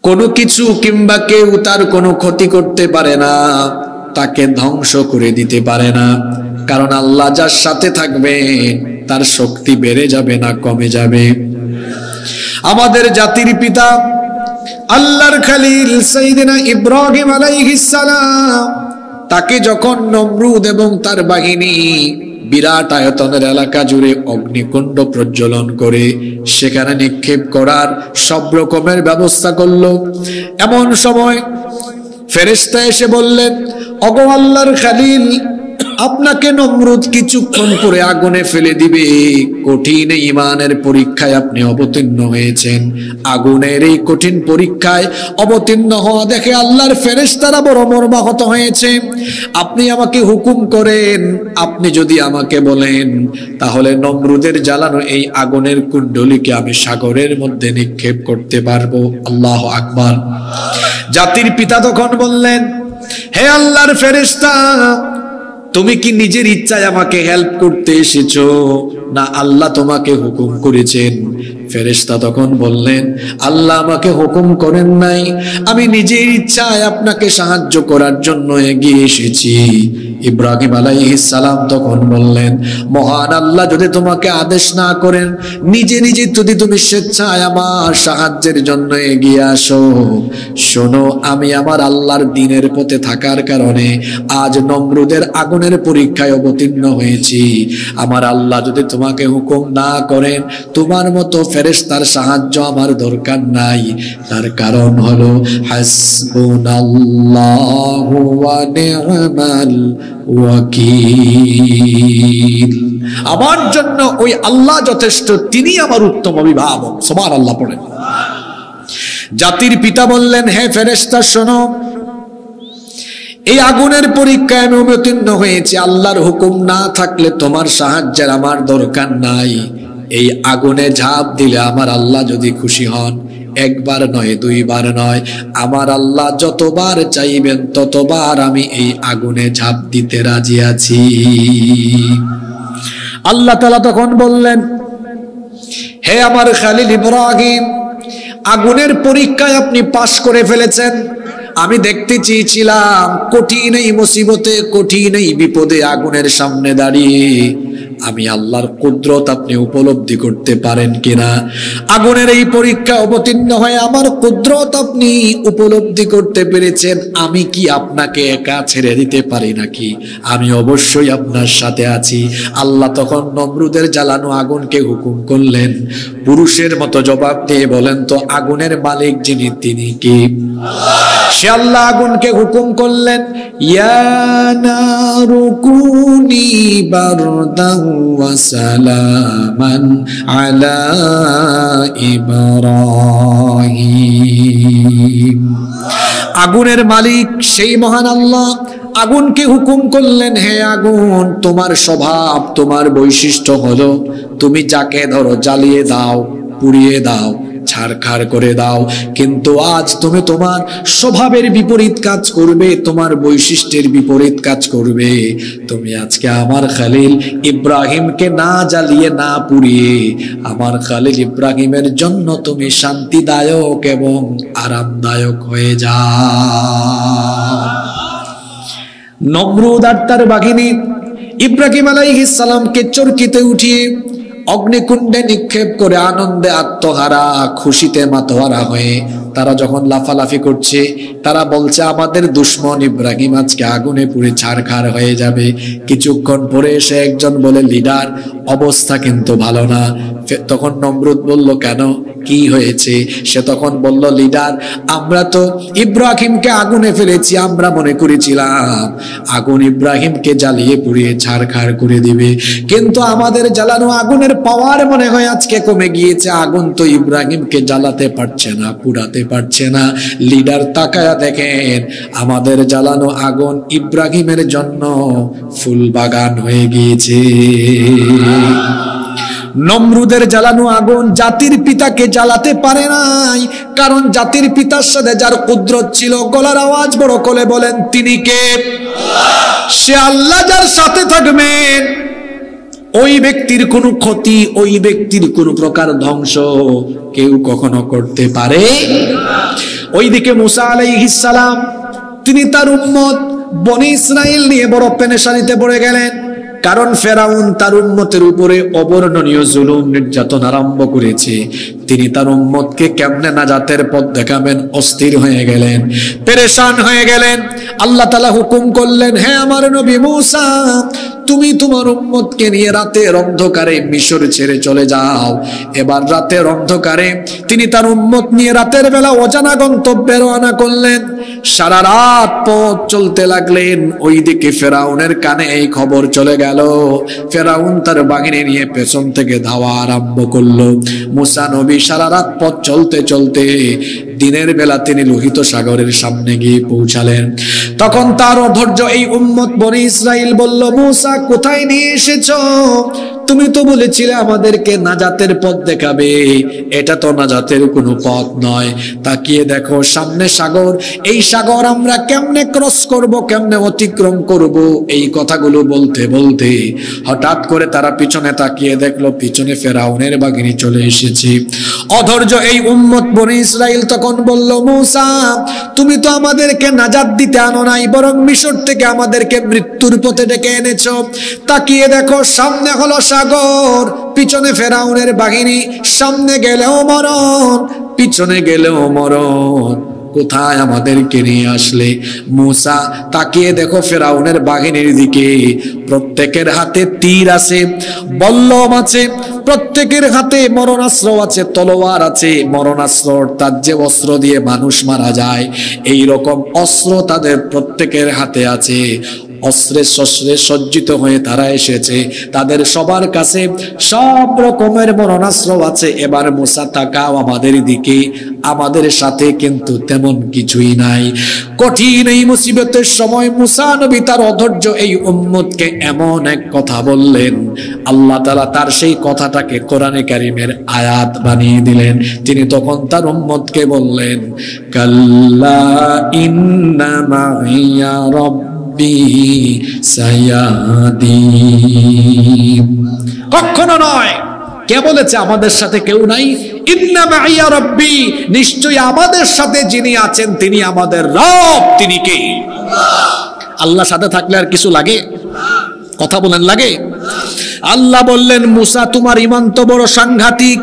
কোনো কিছু কিংবা কেউ তার কোনো ক্ষতি করতে পারে না, তাকে ধ্বংস করে দিতে পারে না। কারণ আল্লাহ যার সাথে থাকবে তার শক্তি বেড়ে যাবে না কমে যাবে। আমাদের জাতির পিতা আল্লাহর খলিল সাইয়েদনা ইব্রাহিম আলাইহিস সালাম, তাকে যখন নমরুদ এবং তার বাহিনী বিরাট আয়তনের এলাকা জুড়ে অগ্নিকুণ্ড প্রজ্বলন করে সেখানে নিক্ষেপ করার সব রকমের ব্যবস্থা করলো, এমন সময় ফেরেশতা এসে বললেন, ওগো আল্লাহর খলিল, আপনাকে নমরুদ কিছুক্ষণ পরে আগুনে ফেলে দিবে। কঠিন ঈমানের পরীক্ষায় আপনি অবতীর্ণ হয়েছেন। আগুনের এই কঠিন পরীক্ষায় অবতীর্ণ হওয়া দেখে আল্লাহর ফেরেশতারা বড় মর্মাহত হয়েছে। আপনি আমাকে হুকুম করেন, আপনি যদি আমাকে বলেন তাহলে নমরুদের জ্বালানো এই আগুনের কুণ্ডলীকে আমি সাগরের মধ্যে নিক্ষেপ করতে পারবো। আল্লাহু আকবার। জাতির পিতা তখন বললেন, হে আল্লাহর ফেরেশতা, তুমি কি নিজের ইচ্ছায় আমাকে হেল্প করতে এসেছো, না আল্লাহ তোমাকে হুকুম করেছেন? ফেরেশতা তখন বললেন, আল্লাহ আমাকে হুকুম করেন নাই, আমি নিজের ইচ্ছায় আপনাকে সাহায্য করার জন্য এগিয়ে এসেছি। ইব্রাহিম আলাইহিস সালাম তখন বললেন, মহান আল্লাহ যদি তোমাকে আদেশ না করেন, নিজে নিজে যদি তুমি স্বেচ্ছায় আমার সাহায্যের জন্য এগিয়ে আসো, শোনো, আমি আমার আল্লাহর দ্বীনের পথে থাকার কারণে আজ নমরুদের আগুনের পরীক্ষায় অবতীর্ণ হয়েছি। আমার আল্লাহ যদি তোমাকে হুকুম না করেন, তোমার মতো ফেরেশতার সাহায্য আমার দরকার নাই। তার কারণ হলো হাসবুনাল্লাহু ওয়া নি'মাল ওয়াকিল, আমার জন্য ওই আল্লাহ যথেষ্ট, তিনি আমার উত্তম অভিভাবক। সুবহানাল্লাহ পড়েন। জাতির পিতা বললেন, হে ফেরেশতা শোনো, এই আগুনের পরীক্ষায় আমি অবতীর্ণ হয়েছি, আল্লাহর হুকুম না থাকলে তোমার সাহায্যের আমার দরকার নাই। এই আগুনে ঝাঁপ দিলে আমার আল্লাহ যদি খুশি হন, একবার নয় দুইবার নয়, আমার আল্লাহ যতবার চাইবেন ততবার আমি এই আগুনে ঝাঁপ দিতে রাজি আছি। আল্লাহ তাআলা তখন বললেন, হে আমার খলিল ইব্রাহিম, আগুনের পরীক্ষায় আপনি পাশ করে ফেলেছেন, আমি দেখতে চেয়েছিলাম কঠিন এই মুসিবতে, কঠিন এই বিপদে আগুনের সামনে দাঁড়িয়ে আমি আল্লাহর কুদরত আপনি উপলব্ধি করতে পারেন কিনা। আগুনের এই পরীক্ষা অবতীর্ণ হয়ে আমার কুদরত আপনি উপলব্ধি করতে পেরেছেন। আমি কি আপনাকে একা ছেড়ে দিতে পারি নাকি? আমি অবশ্যই আপনার সাথে আছি। আল্লাহ তখন নমরুদের জ্বালানো আগুনকে হুকুম করলেন। পুরুষের মতো জবাব দিয়ে বলেন তো, আগুনের মালিক যিনি তিনি কি? সে আল্লাহ আগুনকে হুকুম করলেন, ইয়া নারু কুনি বারদান ওয়া সালামান আলা ইব্রাহিম। আগুনের মালিক সেই মহান আল্লাহ আগুনকে হুকুম করলেন, হে আগুন, তোমার স্বভাব, তোমার বৈশিষ্ট্য হলো তুমি যাকে ধরো জ্বালিয়ে দাও, পুড়িয়ে দাও, ছারখার করে দাও। কিন্তু আজ তুমি তোমার স্বভাবের বিপরীত কাজ করবে, তোমার বৈশিষ্ট্যের বিপরীত কাজ করবে। তুমি আজকে আমার খলিল ইব্রাহিমকে না জ্বালিয়ে না পুড়িয়ে আমার খলিল ইব্রাহিমের জন্য তুমি শান্তিদায়ক এবং আরামদায়ক হয়ে যাও। নমরুদ আর তার বাহিনী ইব্রাহিম আলাইহিস সালামকে চরকিতে উঠিয়ে অগ্নিকুণ্ডে নিক্ষেপ করে আনন্দে আত্মহারা, খুশিতে মাতোয়ারা হয়ে তারা যখন লাফালাফি করছে, তারা বলছে আমাদের দুশমন ইব্রাহিম আজকে আগুনে পুড়ে ছারখার হয়ে যাবে। কিছুক্ষণ পরে এসে একজন বলে, লিডার, অবস্থা কিন্তু ভালো না। তখন নমরুদ বলল, কেন, কি হয়েছে? সে তখন বলল, লিডার, আমরা তো ইব্রাহিমকে আগুনে ফেলেছি, আমরা মনে করেছিলাম আগুন ইব্রাহিমকে জ্বালিয়ে পুড়িয়ে ছারখার করে দিবে, কিন্তু আমাদের জ্বালানো আগুনের পাওয়ার মনে হয় আজকে কমে গিয়েছে। আগুন তো ইব্রাহিমকে জ্বালাতে পারছে না, পুড়াতে পারছে না। লিডার তাকায়া দেখেন, আমাদের জ্বালানো আগুন ইব্রাহিমের জন্য ফুল বাগান হয়ে গিয়েছে। নমরুদের জ্বালানো আগুন জাতির পিতাকে জ্বালাতে পারে নাই, কারণ জাতির পিতার সাথে যার কুদরত ছিল, গলার আওয়াজ বড় করে বলেন, তিনি কে? সে আল্লাহ যার সাথে থাকবেন ওই ব্যক্তির কোনো ক্ষতি, ওই ব্যক্তির কোনো প্রকার ধ্বংস কেউ কখনো করতে পারে। ওইদিকে মুসা আলাইহিস সালাম, তিনি তার উম্মত বনি ইসরাইল নিয়ে বড় পেরেশানিতে পড়ে গেলেন। কারণ ফেরাউন তার উম্মতের উপরে অবর্ণনীয় জুলুম নির্যাতন আরম্ভ করেছে। তিনি তার উম্মতকে কেমনে নাজাতের পথ দেখাবেন অস্থির হয়ে গেলেন, পেরেশান হয়ে গেলেন। আল্লাহ তাআলা হুকুম করলেন, হে আমার নবী মুসা, তুমি তোমার উম্মতকে নিয়ে রাতের অন্ধকারে মিশর ছেড়ে চলে যাও। এবার রাতের অন্ধকারে তিনি তার উম্মত নিয়ে রাতের বেলা অজানা গন্তব্যে রওনা করলেন। সারা রাত পথ চলতে লাগলেন। ওইদিকে ফেরাউনের কানে এই খবর চলে গেল। ফেরাউন তার বাহিনী নিয়ে পেছন থেকে ধাওয়া আরম্ভ করলো। মুসা নবী সারা রাত পথ চলতে চলতে দিনের বেলা তিনি লোহিত সাগরের সামনে গিয়ে পৌঁছালেন। তখন তার অধৈর্য এই উম্মত বনি ইসরাইল বলল, মুসা, কোথায় নিয়ে এসেছো? তুমি তো বলেছিলে আমাদেরকে নাজাতের পথ দেখাবে, এটা তো নাজাতের কোনো পথ নয়। তাকিয়ে দেখো সামনে সাগর, এই সাগর আমরা কেমনে ক্রস করব, কেমনে অতিক্রম করব? এই কথাগুলো বলতে বলতে হঠাৎ করে তারা পিছনে তাকিয়ে দেখলো পিছনে ফেরাউনের বাহিনী চলে এসেছে। অধৈর্য এই উম্মত বনি ইসরাইল তখন বলল, মুসা, তুমি তো আমাদেরকে নাজাত দিতে আনো নাই, বরং মিশর থেকে আমাদেরকে মৃত্যুর পথে ডেকে এনেছো। তাকিয়ে দেখো সামনে হলো সাগর, পিছনে ফেরাউনের বাহিনী, সামনে গেলেও মরণ, পিছনে গেলেও মরণ, কোথায় আমাদেরকে নিয়ে আসলে? মুসা, তাকিয়ে দেখো ফেরাউনের বাহিনীর দিকে, প্রত্যেকের হাতে তীর আছে, বল্লম আছে, প্রত্যেকের হাতে মরণাস্ত্র আছে, তলোয়ার আছে। মরণাস্ত্র অর্থাৎ যে অস্ত্র দিয়ে মানুষ মারা যায়, এই রকম অস্ত্র তাদের প্রত্যেকের হাতে আছে। অস্ত্রে শস্ত্রে সজ্জিত হয়ে তারা এসেছে, তাদের সবার কাছে সব রকমের মরণাস্ত্র আছে। এবার মুসা, তাকাও আমাদের দিকে, আমাদের সাথে কিন্তু তেমন কিছুই নাই। কঠিন এই মুসিবতের সময় মুসা নবী তার অধৈর্য এই উম্মতকে এমন এক কথা বললেন, আল্লাহ তাআলা তার সেই কথাটাকে কোরআনে কারীমের আয়াত বানিয়ে দিলেন। তিনি তখন তার উম্মতকে বললেন, কাল্লা ইন্না মাইয়া কখনো নয়। কে বলেছে আমাদের সাথে কেউ নাই? ইন্না মাইয়া রাব্বি, নিশ্চয়ই আমাদের সাথে যিনি আছেন তিনি আমাদের রব। তিনি কে? আল্লাহ সাথে থাকলে আর কিছু লাগে? কথা বলেন, লাগে? আল্লাহ বললেন, মুসা তোমার ঈমান তো বড় সাংঘাতিক,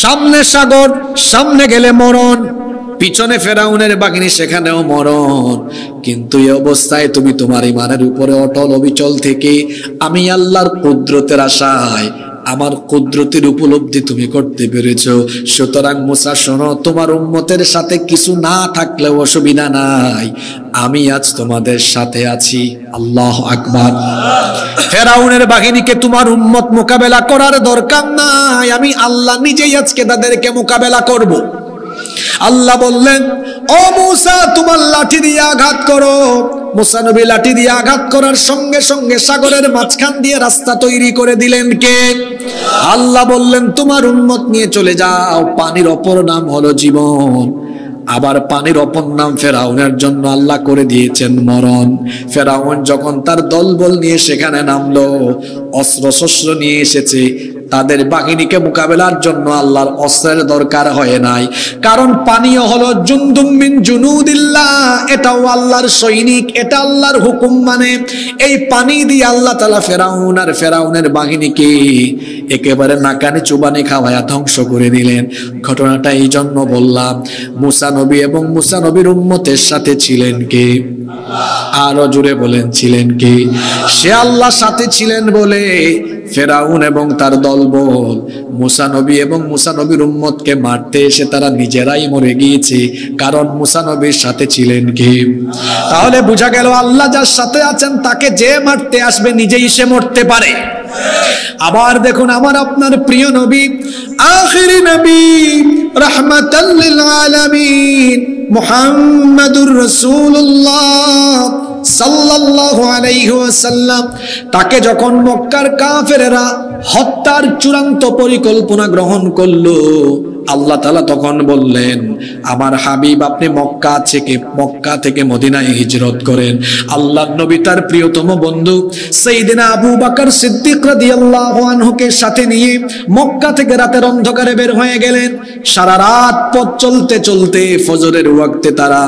সামনে সাগর, সামনে গেলে মরণ, পিছনে ফেরাউনের বাহিনী, সেখানেও মরণ, কিন্তু এই অবস্থায় তুমি তোমার ঈমানের উপরে অটল অবিচল থেকে আমি আল্লাহর কুদরতের আশায় আমার কুদরতের উপলব্ধি তুমি করতে পেরেছো। সুতরাং মুসা শোনো, তোমার উম্মতের সাথে কিছু না থাকলেও অসুবিধা নাই, আমি আজ তোমাদের সাথে আছি। আল্লাহু আকবার। ফেরাউনের বাহিনীকে তোমার উম্মত মোকাবেলা করার দরকার নাই, আমি আল্লাহ নিজেই আজকে তাদেরকে মোকাবেলা করব। আল্লাহ বললেন, ও মুসা তোমার লাঠি দিয়ে আঘাত করো। মুসা নবী লাঠি দিয়ে আঘাত করার সঙ্গে সঙ্গে সাগরের মাঝখান দিয়ে রাস্তা তৈরি করে দিলেন কে? আল্লাহ বললেন, তোমার উম্মত নিয়ে চলে যাও। পানির অপর নাম হলো জীবন, আবার পানির অপর নাম ফেরাউনের জন্য আল্লাহ করে দিয়েছেন মরণ। ফেরাউন যখন তার দলবল নিয়ে সেখানে নামলো, অস্ত্র শস্ত্র নিয়ে এসেছে, তাদের বাহিনীকে মোকাবেলার জন্য আল্লাহর অস্ত্রের দরকার হয় নাই, কারণ পানিও হলো জুনদুম মিন জুনুদিল্লাহ, এটাও আল্লাহর সৈনিক, এটা আল্লাহর হুকুম। মানে এই পানি দিয়ে আল্লাহ তাআলা ফেরাউন আর ফেরাউনের বাহিনীকে একেবারে নাকানি চুবানি খাওয়ায়া ধ্বংস করে দিলেন। ঘটনাটা এই জন্য বললাম, মুসা নবী এবং মুসা নবীর উম্মতের সাথে ছিলেন কে? আরো জোরে বলেন, ছিলেন কে? সে আল্লাহ সাথে ছিলেন বলে ফেরাউন এবং তার দলবল মুসা নবী এবং মুসা নবীর উম্মতকে মারতে এসে তারা নিজেরাই মরে গিয়েছে, কারণ মুসা নবীর সাথে ছিলেন কে? তাহলে বোঝা গেল, আল্লাহ যার সাথে আছেন তাকে যে মারতে আসবে নিজেই সে মরতে পারে। আবার দেখুন, আমার আপনার প্রিয় নবী, আখিরি নবী, রাহমাতাল লিল আলামিন, মুহাম্মাদুর রাসূলুল্লাহ সাল্লাল্লাহু আলাইহি ওয়াসাল্লাম, তাকে যখন মক্কার কাফেরেরা হত্যার চূড়ান্ত পরিকল্পনা গ্রহণ করলো, আল্লাহ তাআলা তখন বললেন, আমার হাবিব আপনি মক্কা থেকে মদিনায় হিজরত করেন। আল্লাহর নবী তার প্রিয়তম বন্ধু সাইয়েদনা আবু বকর সিদ্দিক রাদিয়াল্লাহু আনহুকে সাথে নিয়ে মক্কা থেকে রাতের অন্ধকারে বের হয়ে গেলেন। সারা রাত পথ চলতে চলতে ফজরের ওয়াক্তে তারা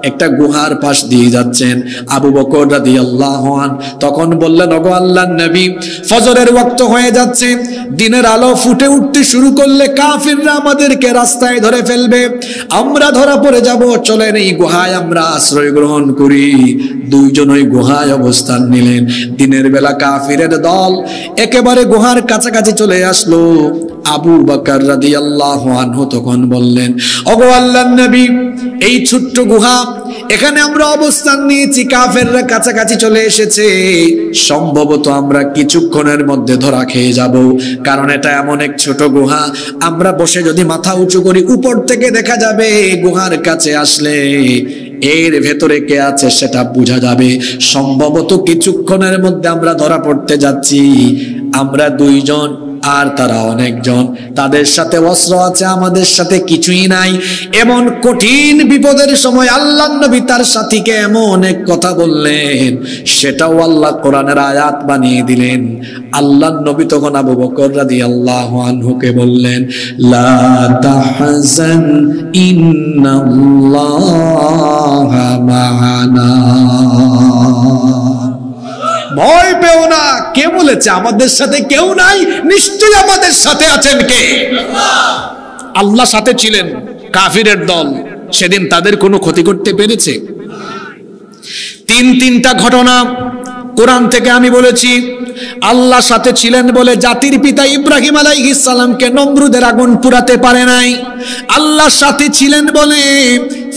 একটা গুহার পাশ দিয়ে যাচ্ছেন। আবু বকর রাদিয়াল্লাহু আনহু তখন বললেন, ওগো আল্লাহর নবী, ফজরের ওয়াক্ত হয়ে যাচ্ছে, দিনের আলো ফুটে উঠতে শুরু করলে কাফিররা আমাদেরকে রাস্তায় ধরে ফেলবে, আমরা ধরা পড়ে যাব, চলেন এই গুহায় আমরা আশ্রয় গ্রহণ করি। দুইজন ওই গুহায় অবস্থান নিলেন। দিনের বেলা কাফিরের দল একেবারে গুহার কাছাকাছি চলে আসলো। আবু বকর রাদিয়াল্লাহু আনহু তখন বললেন, ওগো আল্লাহর নবী, এই ছোট্ট গুহা, এখানে আমরা অবস্থান নিয়েছি, কাফেররা কাছাকাছি চলে এসেছে, সম্ভবত আমরা কিছুক্ষণের মধ্যে ধরা খেয়ে যাব, কারণ এটা এমন এক ছোট গুহা, আমরা বসে যদি মাথা উঁচু করি উপর থেকে দেখা যাবে, গুহার কাছে আসলে এর ভেতরে কে আছে সেটা বোঝা যাবে, সম্ভবত কিছুক্ষণের মধ্যে আমরা ধরা পড়তে যাচ্ছি। আমরা দুইজন আর তারা অনেকজন, তাদের সাথে অস্ত্র আছে, আমাদের সাথে কিছুই নাই। এমন কঠিন বিপদের সময় আল্লাহর নবী তার সাথীকে এমন এক কথা বললেন, সেটাও আল্লাহ কোরআনের আয়াত বানিয়ে দিলেন। আল্লাহর নবী তখন আবু বকর রাদিয়াল্লাহু আনহুকে বললেন, লা তাহজান ইন্নাল্লাহা মা'ানা, ভয় পেও না। কে বলেছে আমাদের সাথে কেউ নাই? নিশ্চয়ই আমাদের সাথে আছেন কে? আল্লাহ সাথে ছিলেন। কাফিরের দল সেদিন তাদের কোনো ক্ষতি করতে পেরেছে? তিনটা ঘটনা কোরআন থেকে আমি বলেছি। আল্লাহ সাথে ছিলেন বলে জাতির পিতা ইব্রাহিম আলাইহিস সালামকে নমরুদের আগুন পুরাতে পারে নাই। আল্লাহ সাথে ছিলেন বলে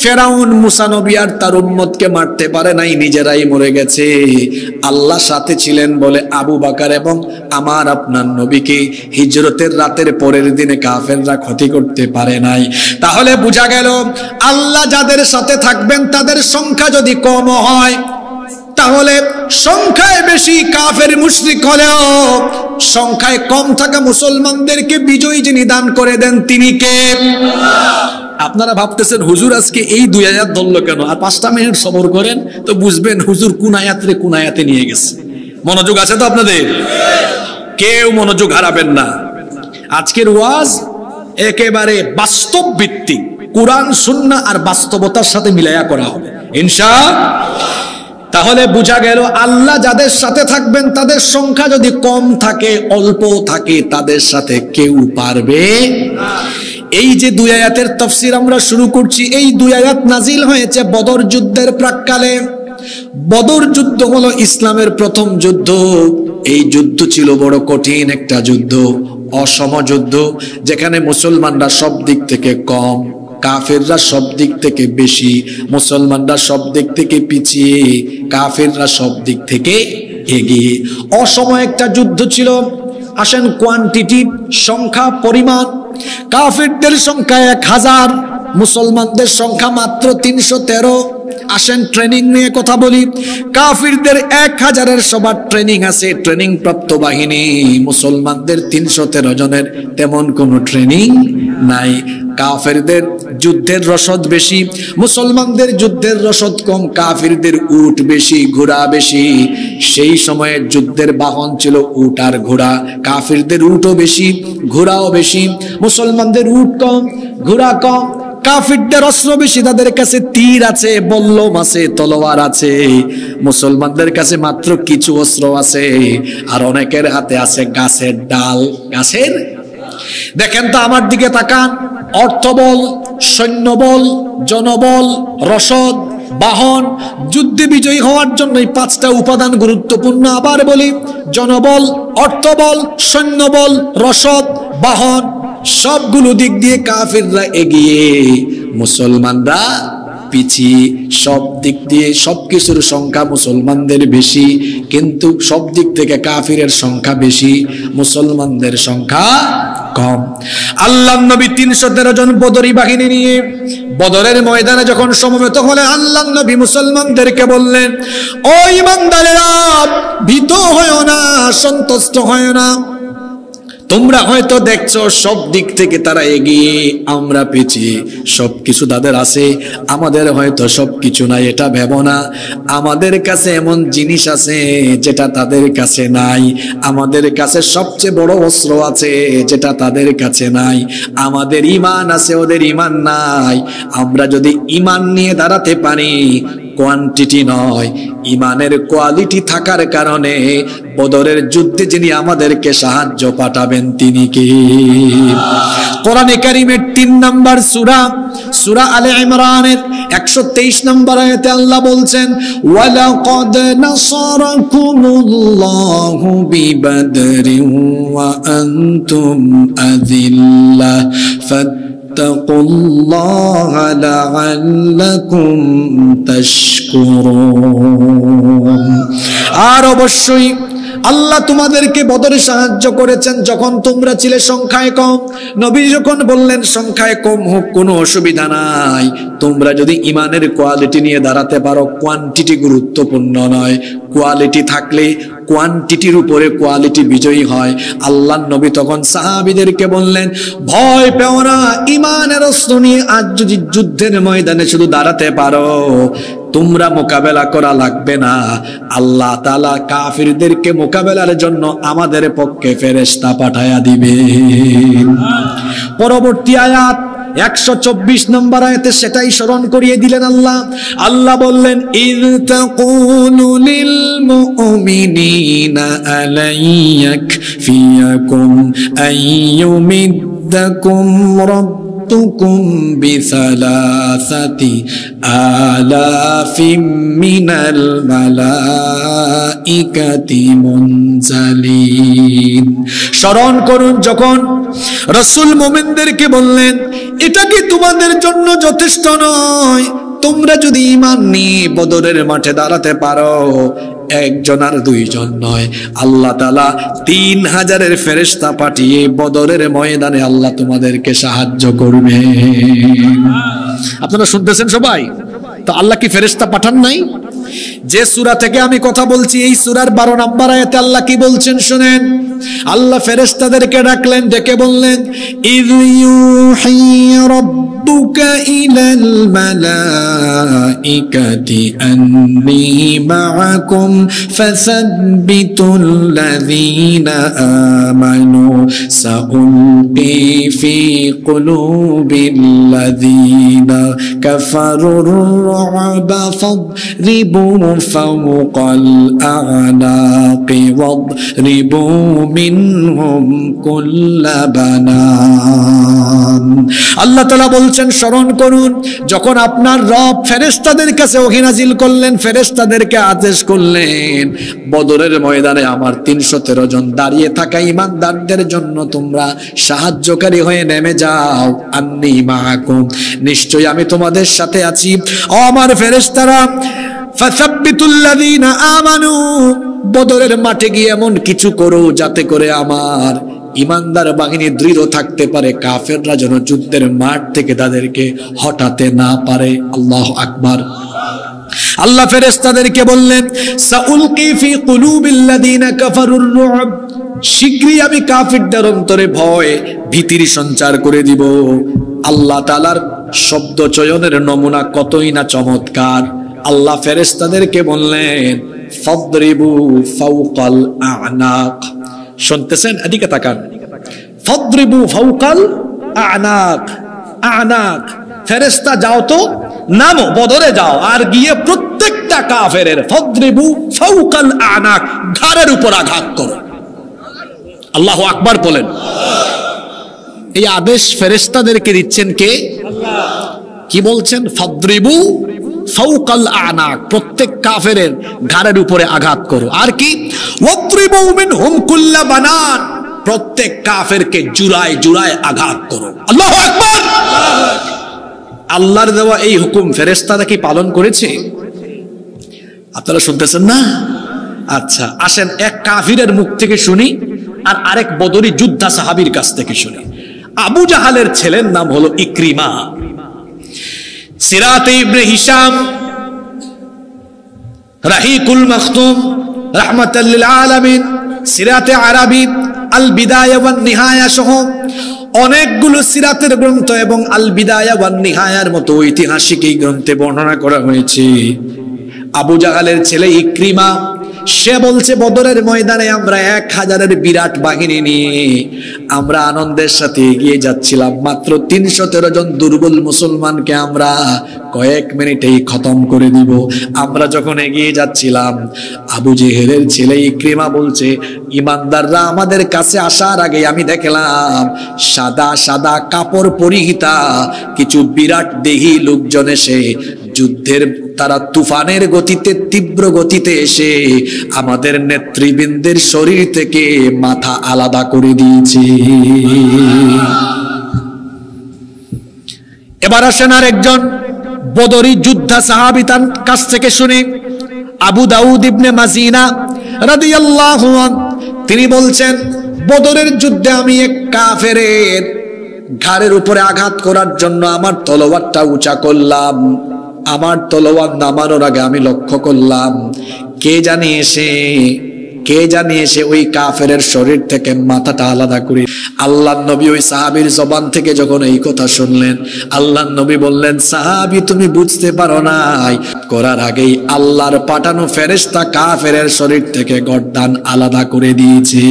ফেরাউন মুসা নবী আর তার উম্মতকে মারতে পারে নাই, নিজেরাই মরে গেছে। আল্লাহ সাথে ছিলেন বলে আবু বকর এবং আমার আপনার নবীকে হিজরতের রাতের পরের দিনে কাফেররা ক্ষতি করতে পারে নাই। তাহলে বোঝা গেল, আল্লাহ যাদের সাথে থাকবেন তাদের সংখ্যা যদি কম হয়, তাহলে সংখ্যায় বেশি কাফের মুশরিক হলেও সংখ্যায় কম থাকা মুসলমানদেরকে বিজয় যিনি দান করে দেন তিনি কে? আপনারা ভাবতেছেন হুজুর আজকে এই 2 আয়াত ধরলো কেন? আর 5টা মিনিট সবর করেন তো বুঝবেন হুজুর কোন আয়াতে নিয়ে গেছে। মনোযোগ আছে তো আপনাদের? কেউ মনোযোগ হারাবেন না। আজকের ওয়াজ একেবারে বাস্তব ভিত্তিক, কুরআন সুন্নাহ আর বাস্তবতার সাথে মিলায়া করা হবে ইনশাআল্লাহ। তাহলে বোঝা গেল আল্লাহ যাদের সাথে থাকবেন তাদের সংখ্যা যদি কম থাকে, অল্প থাকে, তাদের সাথে কেউ পারবে না। এই যে দুই আয়াতের তাফসীর আমরা শুরু করছি, এই দুই আয়াত নাজিল হয়েছে বদর যুদ্ধের প্রাক্কালে। বদর যুদ্ধ হলো ইসলামের প্রথম যুদ্ধ। এই যুদ্ধ ছিল বড় কঠিন একটা যুদ্ধ, অসম যুদ্ধ, যেখানে মুসলমানরা সব দিক থেকে কম, কাফেররা সব দিক থেকে বেশি, মুসলমানরা সব দিক থেকে পিছিয়ে, কাফেররা সব দিক থেকে এগিয়ে। অসম একটা যুদ্ধ ছিল। আসেন কোয়ান্টিটি, সংখ্যা, পরিমাণ, কাফেরদের সংখ্যা 1000, মুসলমানদের সংখ্যা মাত্র 313। আসেন ট্রেনিং নিয়ে কথা বলি। কাফিরদের 1000-এর সবার ট্রেনিং আছে, ট্রেনিং প্রাপ্ত বাহিনী। মুসলমানদের 313 জনের তেমন কোনো ট্রেনিং নাই। কাফেরদের যুদ্ধের রসদ বেশি, মুসলমানদের যুদ্ধের রসদ কম। কাফিরদের উট বেশি, ঘোড়া বেশি। সেই সময়ে যুদ্ধের বাহন ছিল উট আর ঘোড়া। কাফিরদের উটও বেশি, ঘোড়াও বেশি। মুসলমানদের উট কম, ঘোড়া কম। কাফিরদের অস্ত্র বেশি, তাদের কাছে তীর আছে, বল্লম আছে, তলোয়ার আছে। মুসলমানদের কাছে মাত্র কিছু অস্ত্র আছে, আর অনেকের হাতে আছে গাছের ডাল। গাছের, দেখেন তো আমার দিকে তাকান। অর্থবল, সৈন্যবল, জনবল, রসদ, বাহন। যুদ্ধে বিজয়ী হওয়ার জন্য এই 5টা উপাদান গুরুত্বপূর্ণ। আবার বলি, জনবল, অর্থবল, সৈন্যবল, রসদ, বাহন। সবগুলো দিক দিয়ে কাফিররা এগিয়ে, মুসলমানরা পিছিয়ে। সব দিক দিয়ে সবকিছুর সংখ্যা মুসলমানদের বেশি, কিন্তু সব দিক থেকে কাফিরের সংখ্যা বেশি, মুসলমানদের সংখ্যা কম। আল্লাহর নবী 313 জন বদরি বাহিনী নিয়ে বদরের ময়দানে যখন সমবেত হলেন, আল্লাহর নবী মুসলমানদেরকে বললেন, ও ঈমানদারেরা, ভীত হয়ো না, সন্তুষ্ট হয়ো না। তোমরা হয়তো দেখছো সব দিক থেকে তারা এগিয়ে, আমরা পিছিয়ে। সবকিছু তাদের আছে, আমাদের হয়তো সবকিছু নাই, এটা ভেবো না। আমাদের কাছে এমন জিনিস আছে যেটা তাদের কাছে নাই। আমাদের কাছে সবচেয়ে বড় অস্ত্র আছে যেটা তাদের কাছে নাই। আমাদের ঈমান আছে, ওদের ঈমান নাই। আমরা যদি ঈমান নিয়ে দাঁড়াতে পারি, কোয়ান্টিটি নয়, ঈমানের কোয়ালিটি থাকার কারণে বদরের যুদ্ধে যিনি আমাদেরকে সাহায্য পাঠাবেন তিনি কে? কোরআনে কারীমের 3 নম্বর সূরা, সূরা আলে ইমরানের 123 নম্বর আয়াতে আল্লাহ বলছেন, ওয়ালাকাদ নাসারাকুমুল্লাহু বিবাদরিন ওয়া আনতুম আযিল্লাহ ফাত্তাকুল্লাহা লাআল্লাকুম তাশকুরুন। আর অবশ্যই আল্লাহ তোমাদেরকে বদরে সাহায্য করেছেন যখন তোমরা ছিলে সংখ্যায় কম। নবী যখন বললেন সংখ্যায় কম হোক, কোনো অসুবিধা নাই, তোমরা যদি ইমানের কোয়ালিটি নিয়ে দাঁড়াতে পারো। কোয়ান্টিটি গুরুত্বপূর্ণ নয়, কোয়ালিটি থাকলে কোয়ান্টিটির উপরে কোয়ালিটি বিজয়ী হয়। আল্লাহর নবী তখন সাহাবীদেরকে বললেন, ভয় পেও না, ইমানের অস্ত্র নিয়ে আজ যদি যুদ্ধের ময়দানে শুধু দাঁড়াতে পারো, তোমরা মোকাবেলা করা লাগবে না। আল্লাহ তাআলা কাফিরদেরকে মোকাবেলার জন্য আমাদের পক্ষে ফেরেশতা পাঠায়া দিবে। পরবর্তী আয়াত 124 নম্বর আয়াতে সেটাই স্মরণ করিয়ে দিলেন আল্লাহ। আল্লাহ বললেন, ইয তাকুলু লিল মুমিনিনা আলাইয়াকফিয়াকুম আইয়ুমিদ্দাকুম রাব্বুকুম বিসালাসাতি আলাফিম মিনাল মালাইকাতি মুনজালিন। স্মরণ করুন যখন রাসূল মুমিনদেরকে বললেন, এটা কি তোমাদের জন্য যথেষ্ট নয়? তোমরা যদি ঈমান নিয়ে বদরের মাঠে দাঁড়াতে পারো, একজন আর দুইজন নয়, আল্লাহ তাআলা 3000-এর ফেরেশতা পাঠিয়ে বদরের ময়দানে আল্লাহ তোমাদেরকে সাহায্য করবে। আপনারা শুনতেছেন সবাই? তো আল্লাহ কি ফেরেশতা পাঠান নাই? যে সূরা থেকে আমি কথা বলছি এই সূরার 12 নম্বর আয়াতে আল্লাহ কি বলছেন শুনেন। আল্লাহ ফেরেশতাদেরকে ডাকলেন, ডেকে বললেন, ইয ইউহি রাব্বুকা ইলাল মালাইকাতি আন্নী মাআকুম ফাসাব্বিতুল্লাযীনা আমানু সাউলকি ফি কুলুবিল্লাযীনা কাফারুর রু'বা ফাদরিবু ফাওকাল আ'নাকি ওয়াদরিবু মিনহুম কুল্লা বানান। আল্লাহ তাআলা বলছেন স্মরণ করুন যখন আপনার রব ফেরেশতাদের কাছে ওহী নাজিল করলেন, ফেরেশতাদেরকে আদেশ করলেন বদরের ময়দানে আমার 313 জন দাঁড়িয়ে থাকা ঈমানদারদের জন্য তোমরা সাহায্যকারী হয়ে নেমে যাও। আন্নী মাআকুম, নিশ্চয়ই আমি তোমাদের সাথে আছি। ও আমার ফেরেশতারা, ফাসাব্বিতুল্লাযীনা আমানু, বদরের মাঠে গিয়ে এমন কিছু করো যাতে করে আমার ঈমানদার বাহিনী দৃঢ় থাকতে পারে, কাফেররা যেন যুদ্ধের মাঠ থেকে তাদেরকে হটাতে না পারে। আল্লাহু আকবার। আল্লাহ ফেরেশতাদেরকে বললেন, সাউলকি ফি কুলুবিল্লাযীনা কাফারুর রু'ব, শীঘ্রই আমি কাফিরদের অন্তরে ভয় ভীতির সঞ্চার করে দিব। আল্লাহ তাআলার শব্দ চয়নের নমুনা কতই না চমৎকার। আল্লাহ ফেরেশতাদেরকে বললেন, ফাদরিবু ফাওকাল আ'নাক। শুনতেছেন? এদিকে তাকান। ফাদরিবু ফাওকাল আ'নাক। আ'নাক, ফেরেশতা যাও তো, নামো, বদরে যাও, আর গিয়ে প্রত্যেকটা কাফেরের ফাদরিবু ফাওকাল আ'নাক, ঘাড়ের উপর আঘাত করো। আল্লাহু আকবার বলেন। এই আদেশ ফেরেশতাদেরকে দিচ্ছেন কে? আল্লাহ। কি বলছেন? ফাদরিবু ফাওকাল আ'নাক, প্রত্যেক কাফেরের ঘাড়ের উপরে আঘাত করো। আর কি? ওয়াদরিবু মিনহুম কুল্লা বানান, প্রত্যেক কাফেরকে জুড়ায় জুড়ায় আঘাত করো। আল্লাহু আকবার। আল্লাহর দেওয়া এই হুকুম ফেরেশতারা কি পালন করেছে? আপনারা শুনতেছেন না? আচ্ছা, আসেন এক কাফিরের মুখ থেকে শুনি আর আরেক বদরি যোদ্ধা সাহাবীর কাছ থেকে শুনি। আবু জাহালের ছেলের নাম হলো ইকরিমা। সিরাতে ইবনে হিশাম, রাহিকুল মাখতুম, রাহমাতাল লিল আলামিন, সিরাতে আরাবী, আল বিদায়া ওয়ান নিহায়া সহ অনেকগুলো সিরাতের গ্রন্থ এবং আল বিদায়া ওয়ান নিহায়ার মতো ঐতিহাসিক এই গ্রন্থে বর্ণনা করা হয়েছে আবু জাহালের ছেলে ইকরিমা, সে বলছে বদরের ময়দানে আমরা 1000-এর বিরাট বাহিনী নিয়ে আমরা আনন্দের সাথে এগিয়ে যাচ্ছিলাম। মাত্র 313 জন দুর্বল মুসলমানকে আমরা কয়েক মিনিটেই খতম করে দিব। আমরা যখন এগিয়ে যাচ্ছিলাম, আবু জেহেলের ছেলে ইকরিমা বলছে ঈমানদাররা আমাদের কাছে আসার আগে আমি দেখলাম সাদা সাদা কাপড় পরিহিতা কিছু বিরাট দেহী লোকজন এসে যুদ্ধের তারা তুফানের গতিতে তীব্র গতিতে এসে আমাদের নেতৃবৃন্দের শরীর থেকে মাথা আলাদা করে দিয়েছে। এবার আসেন আর একজন বদরি যোদ্ধা সাহাবী, তার কাছ থেকে শুনি। আবু দাউদ ইবনে মাজিনা রাদিয়াল্লাহু আনহু, তিনি বলছেন বদরের যুদ্ধে আমি এক কাফেরের ঘাড়ের উপরে আঘাত করার জন্য আমার তলোয়ারটা উঁচা করলাম। আমার তলোয়ার নামানোর আগে আমি লক্ষ্য করলাম কে জানি এসে ওই কাফেরের শরীর থেকে মাথাটা আলাদা করে। আল্লাহর নবী ওই সাহাবীর জবান থেকে যখন এই কথা শুনলেন, আল্লাহর নবী বললেন, সাহাবী তুমি বুঝতে পারো নাই, করার আগেই আল্লাহর পাঠানো ফেরেশতা কাফেরের শরীর থেকে গর্দান আলাদা করে দিয়েছে।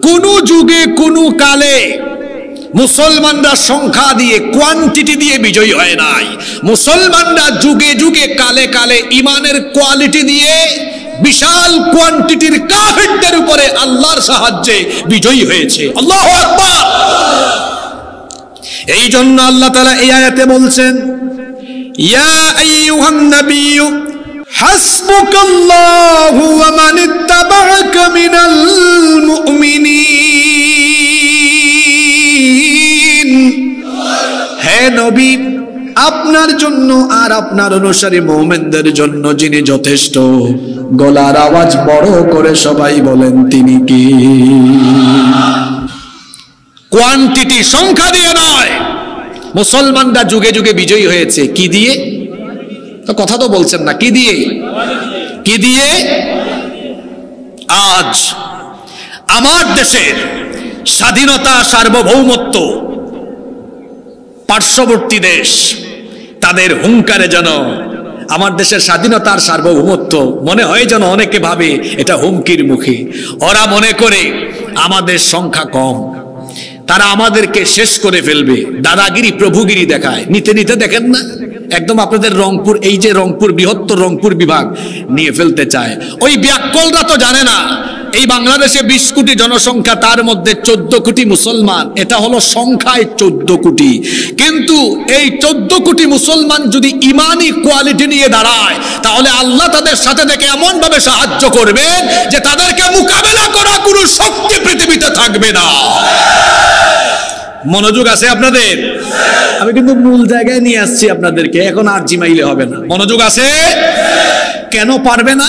কোন যুগে কোন কালে মুসলমানরা সংখ্যা দিয়ে, কোয়ান্টিটি দিয়ে বিজয়ী হয় নাই। মুসলমানরা যুগে যুগে কালে কালে ইমানের কোয়ালিটি দিয়ে বিশাল কোয়ান্টিটির কাফেরদের উপরে আল্লাহর সাহায্যে বিজয়ী হয়েছে। আল্লাহু আকবার। এই জন্য আল্লাহ তাআলা এই আয়াতে বলছেন, ইয়া আইয়ুহান নাবিয়্যু হাসবুকাল্লাহু ওয়া মান ইত্তাবা'আকা মিনাল মুমিনিন। হে নবী, আপনার জন্য আর আপনার অনুসারী মুমিনদের জন্য যিনি যথেষ্ট, গলার আওয়াজ বড় করে সবাই বলেন তিনি কি? কোয়ান্টিটি, সংখ্যা দিয়ে নয়। মুসলমানরা যুগে যুগে বিজয়ী হয়েছে কি দিয়ে? তো কথা তো বলছেন না, কি দিয়ে? কি দিয়ে? আজ আমার দেশের স্বাধীনতা, সার্বভৌমত্ব, পার্শ্ববর্তী দেশ তাদের হুঙ্কারে যেন আমার দেশের স্বাধীনতার সার্বভৌমত্ব মনে হয় যেন অনেকে ভাবে এটা হুমকির মুখে। ওরা মনে করে আমাদের সংখ্যা কম, তারা আমাদেরকে শেষ করে ফেলবে, দাদাগিরি প্রভুগিরি দেখায়। নিতে নিতে দেখেন না একদম আপনাদের রংপুর, এই যে রংপুর, বৃহত্তর রংপুর বিভাগ নিয়ে ফেলতে চায়। ওই ব্যাককলরা তো জানে না এই বাংলাদেশে 20 কোটি জনসংখ্যা, তার মধ্যে 14 কোটি মুসলমান। এটা হলো সংখ্যায় 14 কোটি, কিন্তু এই 14 কোটি মুসলমান যদি ইমানি কোয়ালিটি নিয়ে দাঁড়ায় তাহলে আল্লাহ তাদের সাথে থেকে এমন ভাবে সাহায্য করবেন যে তাদেরকে মোকাবেলা করা কোনো শক্তি পৃথিবীতে থাকবে না। মনোযোগ আছে আপনাদের? আমি কিন্তু মূল জায়গায় নিয়ে আসছি আপনাদেরকে, এখন আর জিমাইলে হবে না। মনোযোগ আছে? কেন পারবে না?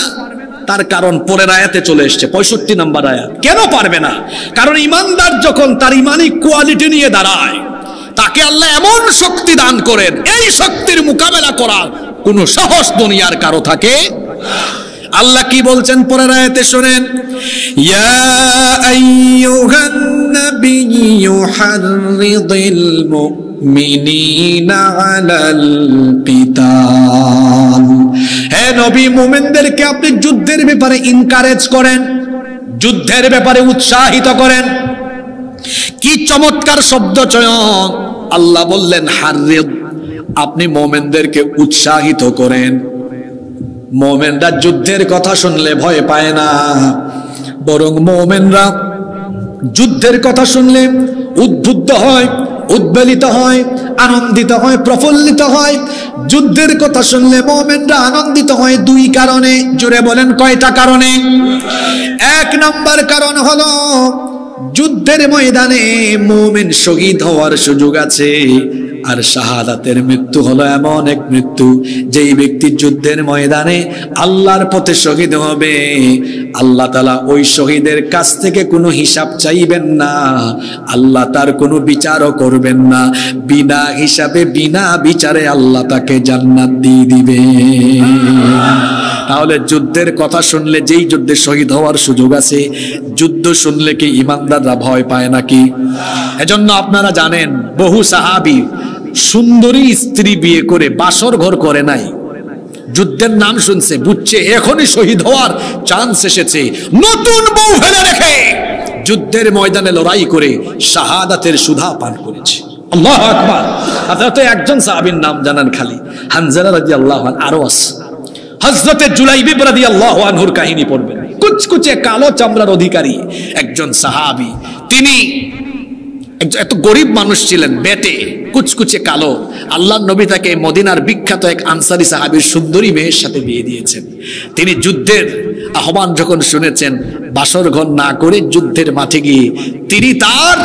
তার কারণ পরের আয়াতে চলে এসেছে, 65 নম্বর আয়াত। কেন পারবে না? কারণ ইমানদার যখন তার ইমানি কোয়ালিটি নিয়ে দাঁড়ায় তাকে আল্লাহ এমন শক্তি দান করেন, এই শক্তির মোকাবেলা করার কোন সাহস দুনিয়ার কারো থাকে। আল্লাহ কি বলছেন পরের আয়াতে শুনেন, ইয়া আইয়ুহান নাবিয়্যু হাররিদিল মুমিনিনা আলাল কিতাল। হে নবী, মুমিনদেরকে আপনি যুদ্ধের ব্যাপারে এনকারেজ করেন, যুদ্ধের ব্যাপারে উৎসাহিত করেন। কি চমৎকার শব্দ চয়ন! আল্লাহ বললেন হাররিদ, আপনি মুমিনদেরকে উৎসাহিত করেন। মুমিনরা যুদ্ধের কথা শুনলে ভয় পায় না, বরং মুমিনরা যুদ্ধের কথা শুনলে উদ্বুদ্ধ হয়, উদ্বেলিত হয়, আনন্দিত হয়, প্রফুল্লিত হয়। যুদ্ধের কথা শুনলে মুমিনরা আনন্দিত হয় 2 কারণে। জোরে বলেন কয়টা কারণে? 1 নম্বর কারণ হলো যুদ্ধের ময়দানে মুমিন শহীদ হওয়ার সুযোগ আছে। আর শাহাদাতের মৃত্যু হলো এমন এক মৃত্যু, যেই ব্যক্তি যুদ্ধের ময়দানে আল্লাহর পথে শহীদ হবে, আল্লাহ তাআলা ওই শহীদের কাছ থেকে কোনো হিসাব চাইবেন না, আল্লাহ তার কোনো বিচারও করবেন না। বিনা হিসাবে, বিনা বিচারে আল্লাহ তাকে জান্নাত দিয়ে দিবে। তাহলে যুদ্ধের কথা শুনলে, যেই যুদ্ধে শহীদ হওয়ার সুযোগ আছে, যুদ্ধ শুনলে কি ইমানদাররা ভয় পায় নাকি? এজন্য আপনারা জানেন বহু সাহাবী সুন্দরী স্ত্রী বিয়ে করে বাসর ঘর করে নাই, যুদ্ধের নাম শুনছে, বুঝছে এখনই শহীদ হওয়ার চান্স এসেছে, নতুন বউ ফেলে রেখে যুদ্ধের ময়দানে লড়াই করে শাহাদাতের সুধা পান করেছে। আল্লাহু আকবার! আপনারা তো একজন সাহাবীর নাম জানেন খালি, হানজালা রাদিয়াল্লাহু আনহু। আরো আছে হযরতে জুলাইবিব রাদিয়াল্লাহু আনহুর কাহিনী পড়বেন। কুচকুচে কালো চামড়ার অধিকারী একজন সাহাবী, তিনি এত গরিব মানুষ ছিলেন, বেটে কুচকুচে কালো। আল্লাহর নবী তাকে মদিনার বিখ্যাত এক আনসারী সাহাবীর সুন্দরী মেয়ের সাথে বিয়ে দিয়েছেন। তিনি যুদ্ধের আহ্বান যখন শুনেছেন, বাসর ঘর না করে যুদ্ধের মাঠে গিয়ে তিনি তার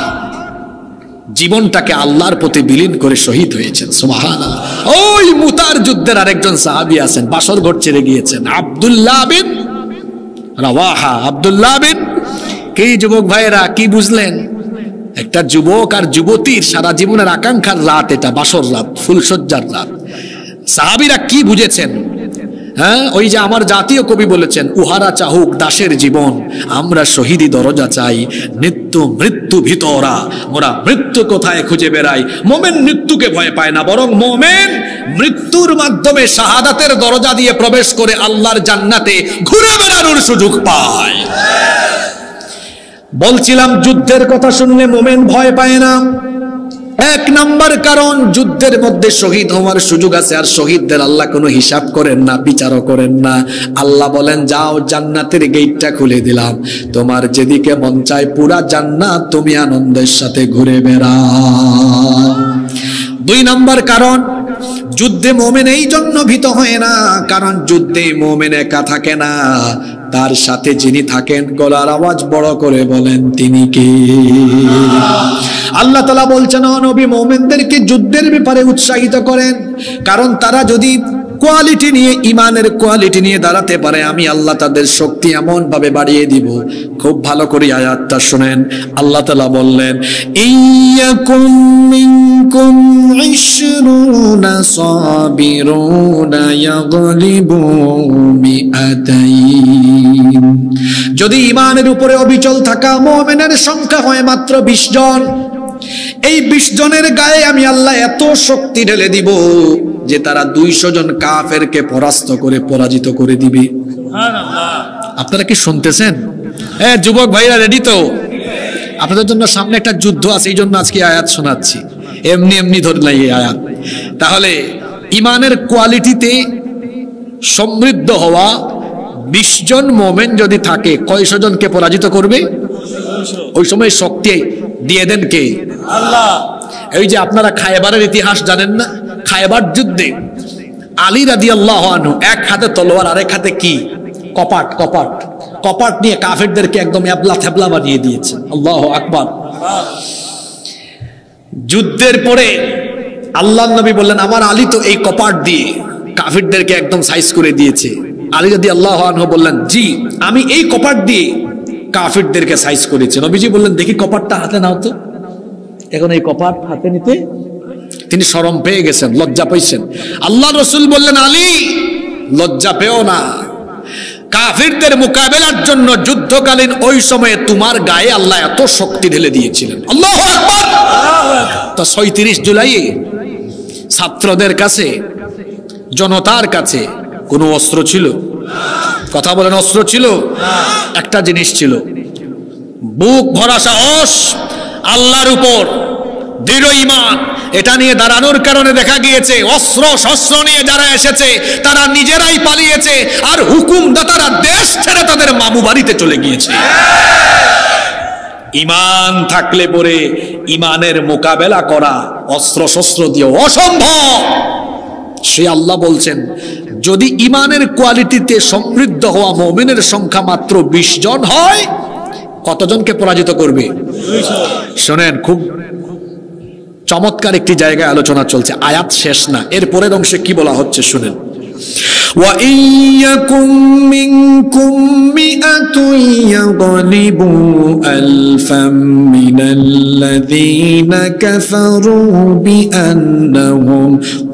জীবনটাকে আল্লাহর পথে বিলীন করে শহীদ হয়েছেন। সুবহানাল্লাহ। ওই মুতার যুদ্ধের আরেকজন সাহাবী আছেন, বাসর ঘর ছেড়ে গিয়েছেন, আব্দুল্লাহ বিন রাওয়াহা। আব্দুল্লাহ বিন, কি যুবক ভাইয়েরা কি বুঝলেন? একটা যুবক আর যুবতীর সারা জীবনের আকাঙ্ক্ষার রাত এটা, বাসর রাত, ফুলসজ্জার রাত। সাহাবীরা কি বুঝেছেন? হ্যাঁ, ওই যে আমার জাতীয় কবি বলেছেন, উহারা চাহুক দাসের জীবন, আমরা শহীদি দরজা চাই, নিত্য মৃত্যু ভিতরা মোরা মৃত্যু কোথায় খুঁজে বেড়াই। মোমেন মৃত্যুকে ভয় পায় না, বরং মোমেন মৃত্যুর মাধ্যমে শাহাদাতের দরজা দিয়ে প্রবেশ করে আল্লাহর জান্নাতে ঘুরে বেড়ানোর সুযোগ পায়। বলছিলাম যুদ্ধের কথা শুনলে মোমেন ভয় পায় না। 1 নম্বর কারণ, যুদ্ধের মধ্যে শহীদ হওয়ার সুযোগ আছে, আর শহীদদের আল্লাহ কোনো হিসাব করেন না, বিচারও করেন না। আল্লাহ বলেন, যাও জান্নাতের গেটটা খুলে দিলাম, তোমার যেদিকে মন চায় পুরা জান্নাত তুমি আনন্দের সাথে ঘুরে বেড়াও। 2 নম্বর কারণ, যুদ্ধে মুমিন এই জন্য ভীত হয় না, কারণ যুদ্ধে মুমিন একা থাকে না, তার সাথে যিনি থাকেন গলার আওয়াজ বড় করে বলেন তিনি কে? আল্লাহ তাআলা বলছেন, ও নবী, মুমিনদেরকে যুদ্ধের ব্যাপারে উৎসাহিত করেন, কারণ তারা যদি কোয়ালিটি নিয়ে, ইমানের কোয়ালিটি নিয়ে দাঁড়াতে পারে, আমি আল্লাহ তাদের শক্তি এমন ভাবে বাড়িয়ে দিব। খুব ভালো করে আয়াতটা শুনেন। আল্লাহ তাআলা বললেন, ইয়াকুম মিনকুম عشرون صابرون يغلبوا مئتين যদি ঈমানের উপরে অবিচল থাকা মুমিনের সংখ্যা হয় মাত্র 20 জন, এই 20 জনের গায়ে আমি আল্লাহ এত শক্তি ঢেলে দিব যে তারা 200 জন কাফেরকে পরাজিত করে দিবে। সুবহানাল্লাহ। আপনারা কি শুনতেছেন? হ্যাঁ যুবক ভাইরা রেডি তো? আপনাদের জন্য সামনে একটা যুদ্ধ আছে, এই জন্য আজকে আয়াত শোনাচ্ছি, এমনি এমনি ধরে নাই এই আয়াত। তাহলে ঈমানের কোয়ালিটিতে সমৃদ্ধ হওয়া 20 জন মোমেন যদি থাকে, কয়শো জনকে পরাজিত করবে? ওই সময় শক্তি দিয়ে দেন কে? আল্লাহ। এই যে আপনারা খায়বারের ইতিহাস জানেন না? খায়বার যুদ্ধে আলী রাদিয়াল্লাহু আনহু এক হাতে তলোয়ার, আরেক হাতে কি? কপাট নিয়ে কাফেরদেরকে একদম এবলা থেবলা বানিয়ে দিয়েছে। আল্লাহু আকবার। যুদ্ধের পরে আল্লাহর নবী বললেন, আমার আলী তো এই কপাট দিয়ে কাফেরদেরকে একদম সাইজ করে দিয়েছে। আলী রাদিয়াল্লাহু আনহু বললেন, জি আমি এই কপাট দিয়ে কাফেরদেরকে সাইজ করেছি। নবীজি বললেন, দেখি কপাটটা হাতে নাও তো। এখন এই কপাট হাতে নিতে তিনি শরম পেয়ে গেছেন, লজ্জা পাইছেন। আল্লাহ রাসূল বললেন, আলী লজ্জা পেও না, কাফিরদের মোকাবেলার জন্য যুদ্ধকালীন ওই সময়ে তোমার গায়ে আল্লাহ এত শক্তি ঢেলে দিয়েছিলেন। আল্লাহু আকবার। তো ৩৬ জুলাই ছাত্রদের কাছে, জনতার কাছে কোনো অস্ত্র ছিল? কথা বলেন, অস্ত্র ছিল? একটা জিনিস ছিল, বুক ভরা সাহস, আল্লাহর উপর দৃঢ় ঈমান। এটা নিয়ে দাঁড়ানোর কারণে দেখা গিয়েছে অস্ত্র শস্ত্র নিয়ে যারা এসেছে তারা নিজেরাই পালিয়েছে, আর হুকুমদাতারা দেশ ছেড়ে তাদের মামু বাড়িতে চলে গিয়েছে। ঈমান থাকলে পরে ঈমানের মোকাবেলা করা অস্ত্র শস্ত্র দিয়ে অসম্ভব। সে আল্লাহ বলছেন, যদি ঈমানের কোয়ালিটিতে সমৃদ্ধ হওয়া মুমিনের সংখ্যা মাত্র 20 জন হয়, কতজনকে পরাজিত করবে? 200। শোনেন, খুব চমৎকার একটি জায়গায় আলোচনা চলছে, আয়াত শেষ না, এর পরের অংশে কি বলা হচ্ছে শুনেন। وَإِن يَكُن مِّنكُم مِّئَةٌ يَغْلِبُوا أَلْفًا مِّنَ الَّذِينَ كَفَرُوا بِأَنَّهُمْ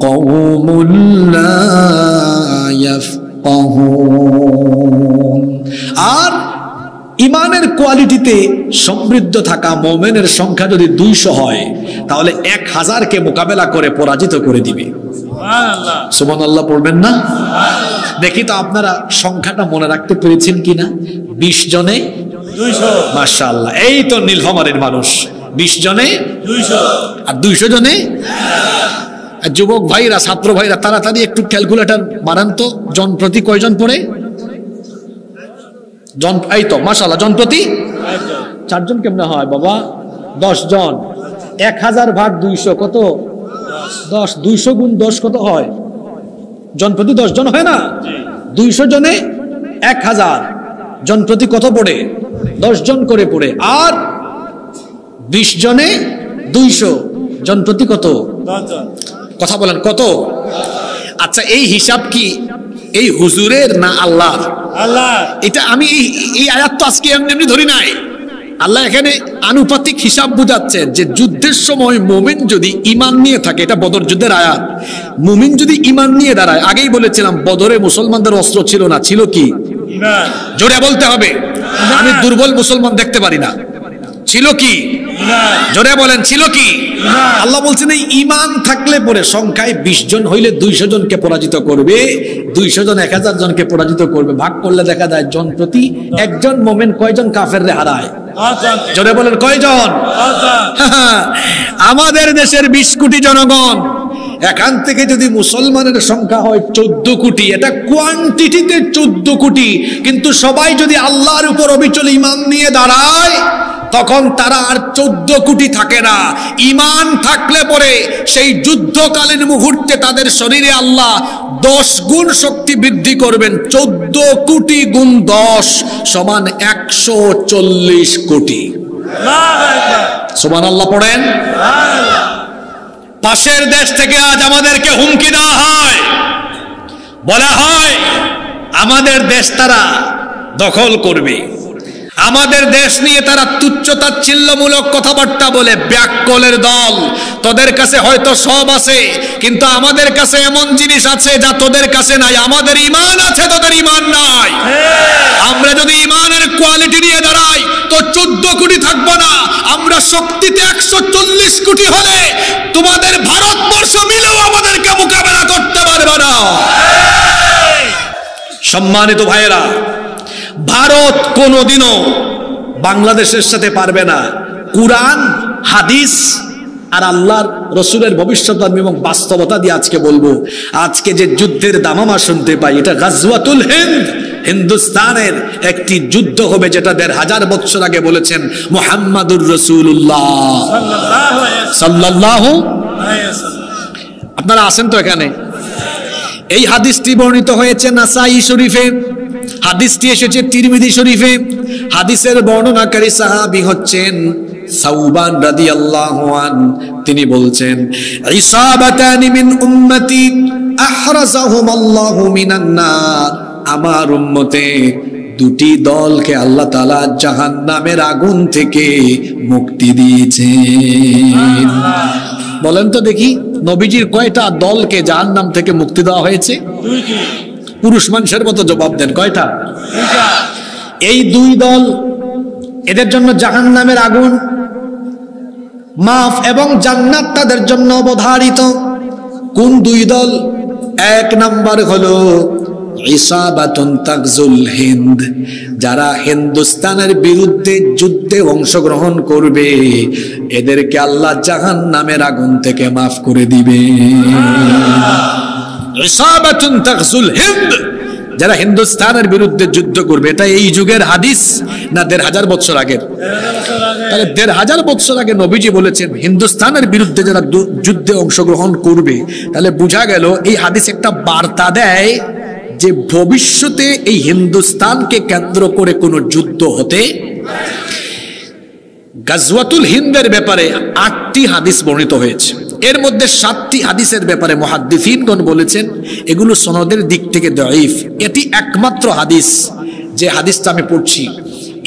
قَوْمٌ لَّا يَفْقَهُونَ। আর ঈমানের কোয়ালিটিতে সমৃদ্ধ থাকা মুমিনের সংখ্যা যদি 200 হয়, তাহলে 1000কে মোকাবেলা করে পরাজিত করে দিবে। সুবহানাল্লাহ। সুবহানাল্লাহ পড়বেন না? দেখি তো আপনারা সংখ্যাটা মনে রাখতে পেরেছেন কিনা? 20 জনে 200। মাশাআল্লাহ, এই তো নীলফামারীর মানুষ। 20 জনে 200 আর 200 জনে। যুবক ভাইরা, ছাত্র ভাইরা, তাড়াতাড়ি একটু ক্যালকুলেটর মারান তো, জন প্রতি কয়জন পড়ে? এই তো মাশাআল্লাহ, জন প্রতি 4 জন। কেমনে হয় বাবা? 10 জন। 1000 ভাগ 200 কত? 10। 200 গুণ 10 কত হয়? জন প্রতি 10 জন হয় না? 200 জনে 1000, জন প্রতি কত পড়ে? 10 জন করে পড়ে। আর 20 জনে 200, জন প্রতি কত? 10 জন। কথা বলেন কত? আচ্ছা, এই হিসাব কি এই হুজুরের না আল্লাহর? আল্লাহ। এটা আমি এই আয়াত তো আজকে এমনি ধরি নাই। আল্লাহ এখানে আনুপাতিক হিসাব বুঝাচ্ছে যে যুদ্ধের সময় মুমিন যদি ঈমান নিয়ে থাকে, এটা বদর যুদ্ধের আয়াত, মুমিন যদি ঈমান নিয়ে দাঁড়ায়, আগেই বলেছিলাম বদরে মুসলমানদের অস্ত্র ছিল না, ছিল কি? ঈমান। জোরে বলতে হবে, আমি দুর্বল মুসলমান দেখতে পারি না। ছিল কি? ঈমান। জোরে বলেন, ছিল কি? ঈমান। আল্লাহ বলছেন এই ঈমান থাকলে পরে সংখ্যায় 20 জন হইলে 200 জনকে পরাজিত করবে, 200 জন 1000 জনকে পরাজিত করবে। ভাগ করলে দেখা যায় জন প্রতি একজন মুমিন কয়জন কাফেররে হারায়? 5 জন। জোরে বলেন কয়জন? 5 জন। আমাদের দেশের 20 কোটি জনগণ, এখান থেকে যদি মুসলমানের সংখ্যা হয় 14 কোটি, এটা কোয়ান্টিটিতে 14 কোটি, কিন্তু সবাই যদি আল্লাহর উপর অবিচল ঈমান নিয়ে দাঁড়ায়, তখন তারা আর 14 কোটি থাকে না। ঈমান থাকলে পরে সেই যুদ্ধকালীন মুহূর্তে তাদের শরীরে আল্লাহ 10 গুণ শক্তি বৃদ্ধি করবেন। 14 কোটি গুণ 10 সমান 140 কোটি। সুবহানাল্লাহ পড়েন। পাশের দেশ থেকে আজ আমাদেরকে হুমকি দেওয়া হয়, বলা হয় আমাদের দেশ তারা দখল করবে, আমাদের দেশ নিয়ে তারা তুচ্ছ-তাচ্ছিল্যমূলক কথাবার্তা বলে, ব্যাককলের দল। তোদের কাছে হয়তো সব আছে, কিন্তু আমাদের কাছে এমন জিনিস আছে যা তোদের কাছে নাই। আমাদের ঈমান আছে, তোদের ঈমান নাই। আমরা যদি ঈমানের কোয়ালিটি নিয়ে দাঁড়াই তো 14 কোটি থাকবো না। আমরা শক্তিতে 140 কোটি হলে তোমাদের ভারতবর্ষ মিলেও আমাদেরকে মোকাবেলা করতে পারবে না। সম্মানিত ভাইয়েরা, ভারত কোনোদিনও বাংলাদেশের সাথে পারবে না। কুরআন, হাদিস আর আল্লাহর রসুলের ভবিষ্যৎবাণী এবং বাস্তবতা দিয়ে আজকে বলবো, আজকে যে যুদ্ধের দামামা শুনতে পাই, এটা গাজওয়াতুল হিন্দ, হিন্দুস্তানের একটি যুদ্ধ হবে, যেটা 1500 বছর আগে বলেছেন মুহাম্মাদুর রাসূলুল্লাহ সাল্লাল্লাহু আলাইহি ওয়াসাল্লাম। আপনারা আছেন তো এখানে? এই হাদিসটি বর্ণিত হয়েছে নাসাই শরীফে, হাদিসটি এসেছে তিরমিজি শরীফে। হাদিসের বর্ণনাকারী সাহাবী হচ্ছেন সাউবান রাদিয়াল্লাহু আন। তিনি বলছেন, ইসাবাতানি মিন উম্মতি আহরাজাহুমাল্লাহু মিনান নার। আমার উম্মতে দুটি দলকে আল্লাহ তাআলা জাহান্নামের আগুন থেকে মুক্তি দিয়েছেন। বলেন তো দেখি, নবীজির কয়টা দলকে জাহান্নাম থেকে মুক্তি দেওয়া হয়েছে? পুরুষ মানুষের মতো জবাব দেন, কয়টা? এই দুই দল, এদের জন্য জাহান্নামের আগুন মাফ এবং জান্নাত তাদের জন্য অবধারিত। কোন দুই দল? এক নাম্বার হলো ইসাবাতুন তাগজুল হিন্দ, যারা হিন্দুস্তানের বিরুদ্ধে যুদ্ধে অংশগ্রহণ করবে, এদেরকে আল্লাহ জাহান্নামের আগুন থেকে মাফ করে দিবে। ইসাবাতুন তাগজুল হিন্দ, যারা হিন্দুস্তানের বিরুদ্ধে যুদ্ধ করবে। এটা এই যুগের হাদিস না 1500 বছর আগের? তাহলে 1500 বছর আগে নবীজি বলেছেন হিন্দুস্তানের বিরুদ্ধে যারা যুদ্ধে অংশগ্রহণ করবে। তাহলে বোঝা গেল এই হাদিস একটা বার্তা দেয় যে ভবিষ্যতে এই হিন্দুস্তানকে কেন্দ্র করে কোনো যুদ্ধ হতে। গাজওয়াতুল হিন্দের ব্যাপারে 8টি হাদিস বর্ণিত হয়েছে। এর মধ্যে 7টি হাদিসের ব্যাপারে মুহাদ্দিসিনগণ বলেছেন এগুলো সনদের দিক থেকে দাঈফ। এটি একমাত্র হাদিস, যে হাদিসটা আমি পড়ছি,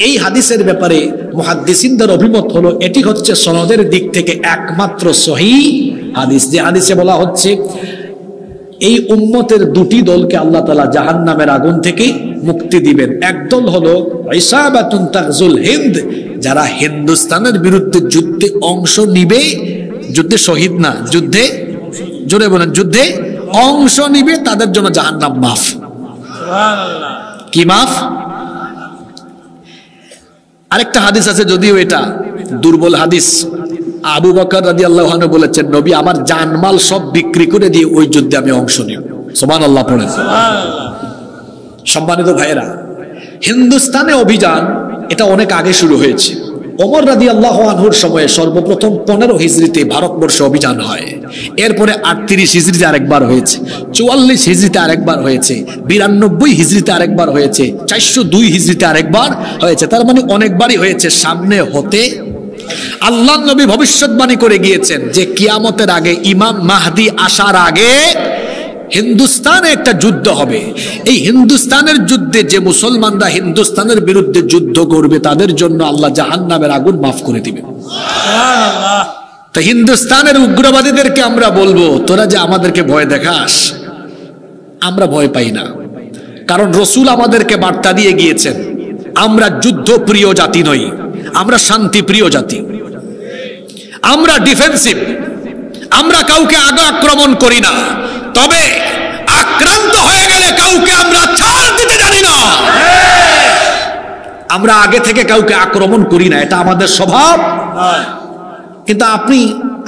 এই হাদিসের ব্যাপারে মুহাদ্দিসিনদের অভিমত হলো এটি হচ্ছে সনদের দিক থেকে একমাত্র সহিহ হাদিস। যে হাদিসে বলা হচ্ছে এই উম্মতের দুটি দলকে আল্লাহ তাআলা জাহান্নামের আগুন থেকে মুক্তি দিবেন। একদল হলো ইসাবাতুন তাগজুল হিন্দ, যারা হিন্দুস্তানের বিরুদ্ধে যুদ্ধে অংশ নিবে, যুদ্ধে শহীদ না, যুদ্ধে, জোরে বলেন, যুদ্ধে অংশ নিবে, তাদের জন্য জাহান্নাম মাফ। সুবহানাল্লাহ। কি মাফ? আরেকটা হাদিস আছে, যদিও এটা দুর্বল হাদিস। আবু বকর রাদিয়াল্লাহু আনহু বলেছেন, নবী আমার জানমাল সব বিক্রি করে দিয়ে ওই যুদ্ধে আমি অংশ নিব। সুবহানাল্লাহ পড়েন। সুবহানাল্লাহ। সম্মানিত ভাইয়েরা, হিন্দুস্তানে অভিযান এটা অনেক আগে শুরু হয়েছে। ওমর রাদিয়াল্লাহু আনহুর সময়ে সর্বপ্রথম 15 হিজরিতে ভারতবর্ষে অভিযান হয়। এরপরে 38 হিজরিতে আরেকবার হয়েছে, 44 হিজরিতে আরেকবার হয়েছে, 92 হিজরিতে আরেকবার হয়েছে, 402 হিজরিতে আরেকবার হয়েছে। তার মানে অনেকবারই হয়েছে। সামনে হতে আল্লাহ নবী ভবিষ্যৎবাণী করে গিয়েছেন যে কিয়ামতের আগে, ইমাম মাহদি আসার আগে হিন্দুস্তানে একটা যুদ্ধ হবে। এই হিন্দুস্তানের যুদ্ধে যে মুসলমানরা হিন্দুস্তানের বিরুদ্ধে যুদ্ধ করবে তাদের জন্য আল্লাহ জাহান্নামের আগুন মাফ করে দিবে। সুবহানাল্লাহ। তো হিন্দুস্তানের উগ্রবাদীদেরকে আমরা বলবো, তোরা যে আমাদেরকে ভয় দেখাস, আমরা ভয় পাই না, কারণ রসুল আমাদেরকে বার্তা দিয়ে গিয়েছেন আমরা যুদ্ধ প্রিয় জাতি নই, আমরা শান্তি প্রিয় জাতি, আমরা ডিফেন্সিভ, আমরা কাউকে আগে আক্রমণ করি না, তবে আক্রান্ত হয়ে গেলে কাউকে আমরা ছাড় দিতে জানি না। আমরা আগে থেকে কাউকে আক্রমণ করি না, এটা আমাদের স্বভাব। কিন্তু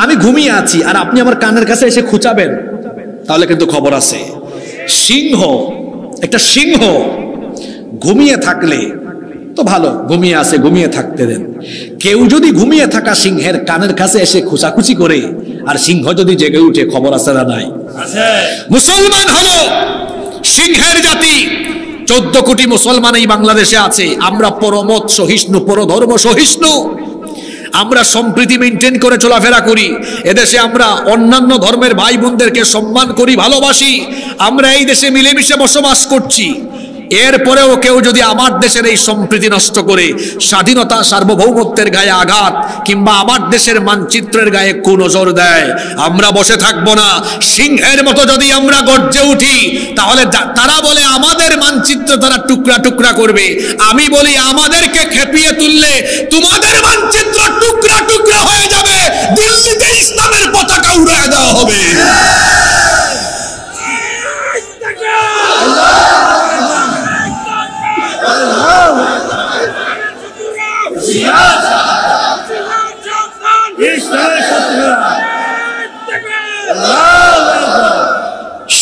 আমি ঘুমিয়ে আছি আর আপনি আমার কানের কাছে এসে খুঁচাবেন, তাহলে কিন্তু খবর আছে। একটা সিংহ ঘুমিয়ে থাকলে তো ভালো, ঘুমিয়ে আছে, ঘুমিয়ে থাকতে দেন। কেউ যদি ঘুমিয়ে থাকা সিংহের কানের কাছে এসে খুঁচাখুচি করে আর সিংহ যদি জেগে উঠে, খবর আছে না নাই? মুসলমান হলো সিংহের জাতি। 14 কোটি মুসলমান এই বাংলাদেশে আছে। আমরা পরমত সহিষ্ণু, পরধর্ম সহিষ্ণু, আমরা সম্প্রীতি মেনটেন করে চলাফেরা করি। এদেশে আমরা অন্যান্য ধর্মের ভাই বোনদেরকে সম্মান করি, ভালোবাসি। আমরা এই দেশে মিলেমিশে বসবাস করছি। এরপরেও কেউ যদি আমার দেশের এই সম্প্রীতি নষ্ট করে স্বাধীনতা সার্বভৌমত্বের গায়ে আঘাত কিংবা আমার দেশের মানচিত্রের গায়ে কুনজর দেয়, আমরা বসে থাকবো না। সিংহের মতো যদি আমরা গর্জে উঠি, তাহলে তারা বলে আমাদের মানচিত্র তারা টুকরা টুকরা করবে, আমি বলি আমাদেরকে খেপিয়ে তুললে তোমাদের মানচিত্র টুকরা টুকরা হয়ে যাবে, দিল্লিতে ইসলামের পতাকা উড়িয়ে দেওয়া হবে।